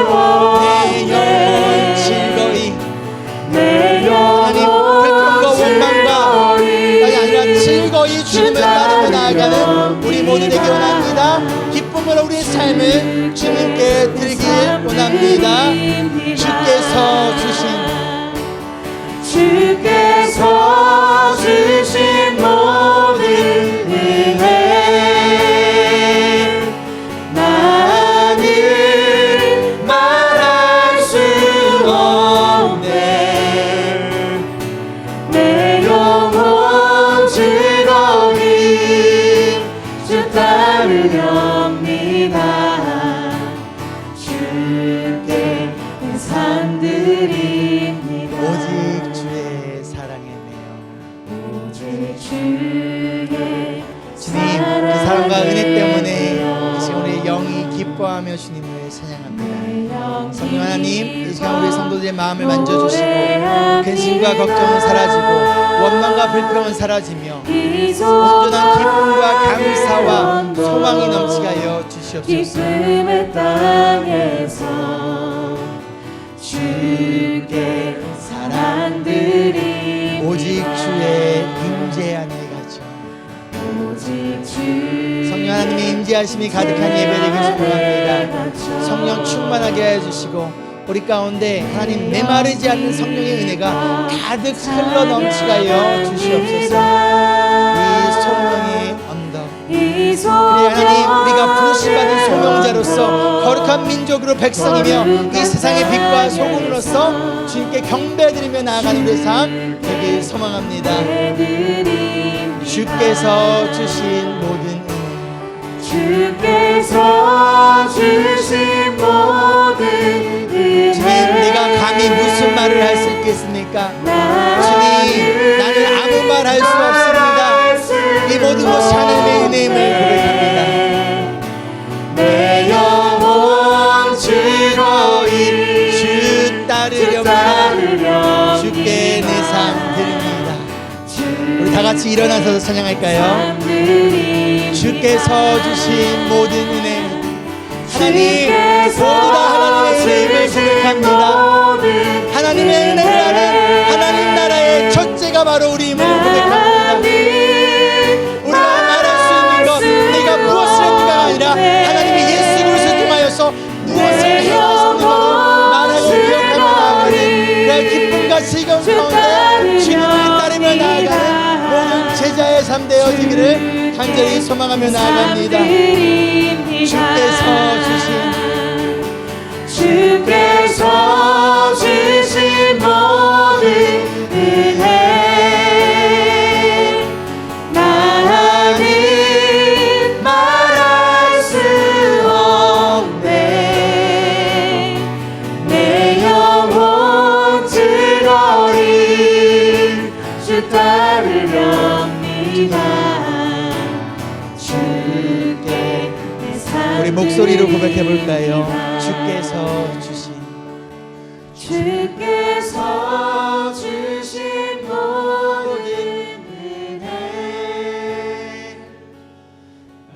없네. 내 영혼 즐거이 내 영혼 불평과 원망과 아니라 즐거이 주님을 따르며 나아가는 우리 모두 되기 원합니다. 기쁨으로 우리의 삶을 주님께 드리길 원합니다. 주께서 주신 모든 은혜 나는 말할 수 없네. 내 영혼 즐거이 주 따르렵니다. 주께 상 드립니다. 오직 주의 사랑에 매여 오직 주의 주님 그 사랑과 은혜 때문에 이 시간 우리의 영이 기뻐하며 주님을 찬양합니다. 성령 하나님 이 시간 우리 성도들의 마음을 만져주시고 근심과 걱정은 사라지고 원망과 불평은 사라지며 온전한 기쁨과 감사와 소망이 넘치게 하여 주시옵소서. 기쁨의 땅에서 주께 사랑 드립니다. 오직 주의 임재 안에 갇혀 오직 주 성령 하나님의 임재하심이 가득한 예배되길 소망합니다. 성령 충만하게 하여 주시고 우리 가운데 하나님 메마르지 않는 성령의 은혜가 가득 흘러 넘치게 하여 주시옵소서. 이 소명의 언덕 그래 하나님 우리가 부르심받은 소명자로서 거룩한 민족으로 백성이며 이 세상의 빛과 소금으로서 주님께 경배드리며 나아가는 우리의 삶 되길 소망합니다. 주께서 주신 모든 주께서 주신 모든 은혜 주님 내가 감히 무슨 말을 할 수 있겠습니까? 주님 나는 아무 말 할 수 없습니다. 이 모든 것이 하나님의 은혜임을 고백합니다. 내 영혼 즐거이 주 같이 일어나서 찬양할까요? 주께서 주신 모든 은혜, 하나님 모두 다 하나님의 은혜임을 고백합니다. 하나님의 은혜를 아는 하나님 나라의 첫째가 바로 우리임을 고백합니다. 우리가 말할 수 있는 것, 내가 무엇을 했는가가 아니라 하나님이 예수 그리스도를 통하여서 무엇을 행하셨는가를 말하고 기억하며 나아가는 그 기쁨과 즐거움 가운데 주님을 따르며 나아가는 모든 제자의 삶 되어지기를 간절히 소망하며 나아갑니다. 주께서 주신 모든 은혜, 나는 말할 수 없네. 내 영혼 즐거이 주 따르렵니다. 주께 내 삶 우리 목소리로 고백해 볼까요? 주께서 주신 모든 은혜,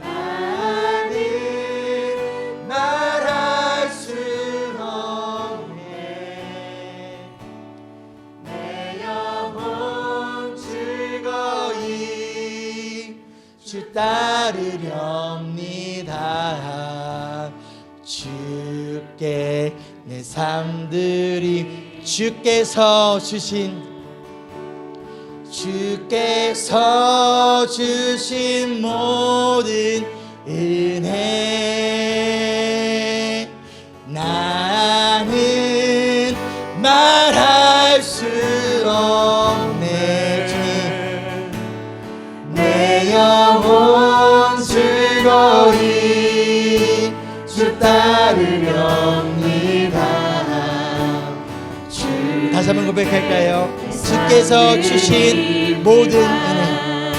나는 말할 수 없네. 내 영혼 즐거이 주 따르렵니다. 주께 내 삶들이 주께서 주신 모든 은혜, 나는 말할 수 없네. 주님 내 영혼 즐거이 주 따르렵니다. 다시 한번 고백할까요? 주께서 주신 모든 은혜,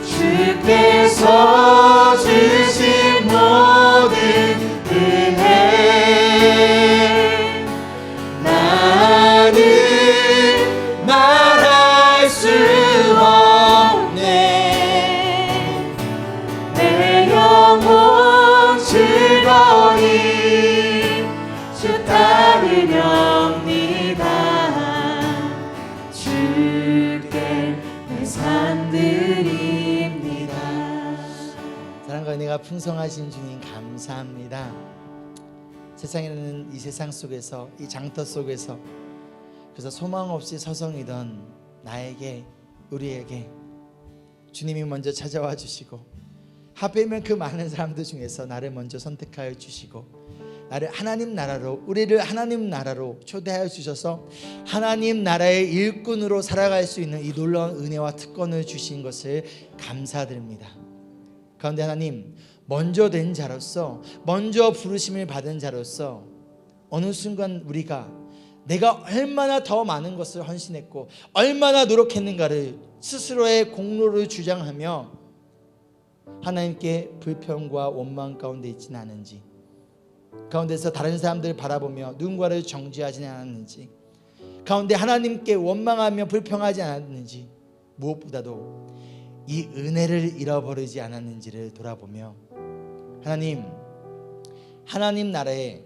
주께서 주신 모든 은혜, 나는 말할 수 없네. 내 영혼 즐거이 주 따르렵니다. 주께 내 삶 드립니다. 사랑과 은혜가 풍성하신 주님 감사합니다. 세상에는 이 세상 속에서, 이 장터 속에서 그래서 소망 없이 서성이던 나에게, 우리에게 주님이 먼저 찾아와 주시고, 하필이면 그 많은 사람들 중에서 나를 먼저 선택하여 주시고, 나를 하나님 나라로, 우리를 하나님 나라로 초대하여 주셔서 하나님 나라의 일꾼으로 살아갈 수 있는 이 놀라운 은혜와 특권을 주신 것을 감사드립니다. 그런데 하나님, 먼저 된 자로서, 먼저 부르심을 받은 자로서 어느 순간 우리가 내가 얼마나 더 많은 것을 헌신했고 얼마나 노력했는가를 스스로의 공로를 주장하며 하나님께 불평과 원망 가운데 있지는 않은지, 가운데서 다른 사람들을 바라보며 누군가를 정죄하지 않았는지, 가운데 하나님께 원망하며 불평하지 않았는지, 무엇보다도 이 은혜를 잃어버리지 않았는지를 돌아보며 하나님 나라에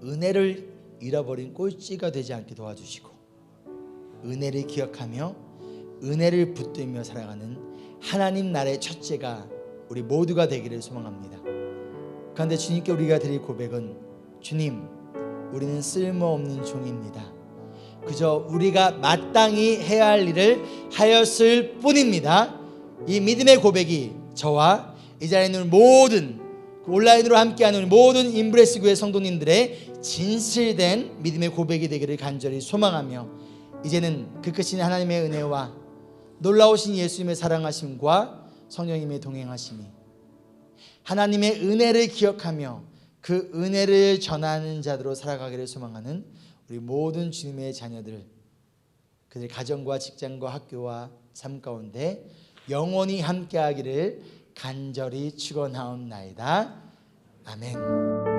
은혜를 잃어버린 꼴찌가 되지 않게 도와주시고, 은혜를 기억하며 은혜를 붙들며 살아가는 하나님 나라의 첫째가 우리 모두가 되기를 소망합니다. 그런데 주님께 우리가 드릴 고백은, 주님, 우리는 쓸모없는 종입니다. 그저 우리가 마땅히 해야 할 일을 하였을 뿐입니다. 이 믿음의 고백이 저와 이 자리에 있는 모든 온라인으로 함께하는 모든 인브레스 교회 성도님들의 진실된 믿음의 고백이 되기를 간절히 소망하며, 이제는 그 크신 하나님의 은혜와 놀라우신 예수님의 사랑하심과 성령님의 동행하심이, 하나님의 은혜를 기억하며 그 은혜를 전하는 자들로 살아가기를 소망하는 우리 모든 주님의 자녀들, 그들 가정과 직장과 학교와 삶 가운데 영원히 함께하기를 간절히 축원하옵나이다. 아멘.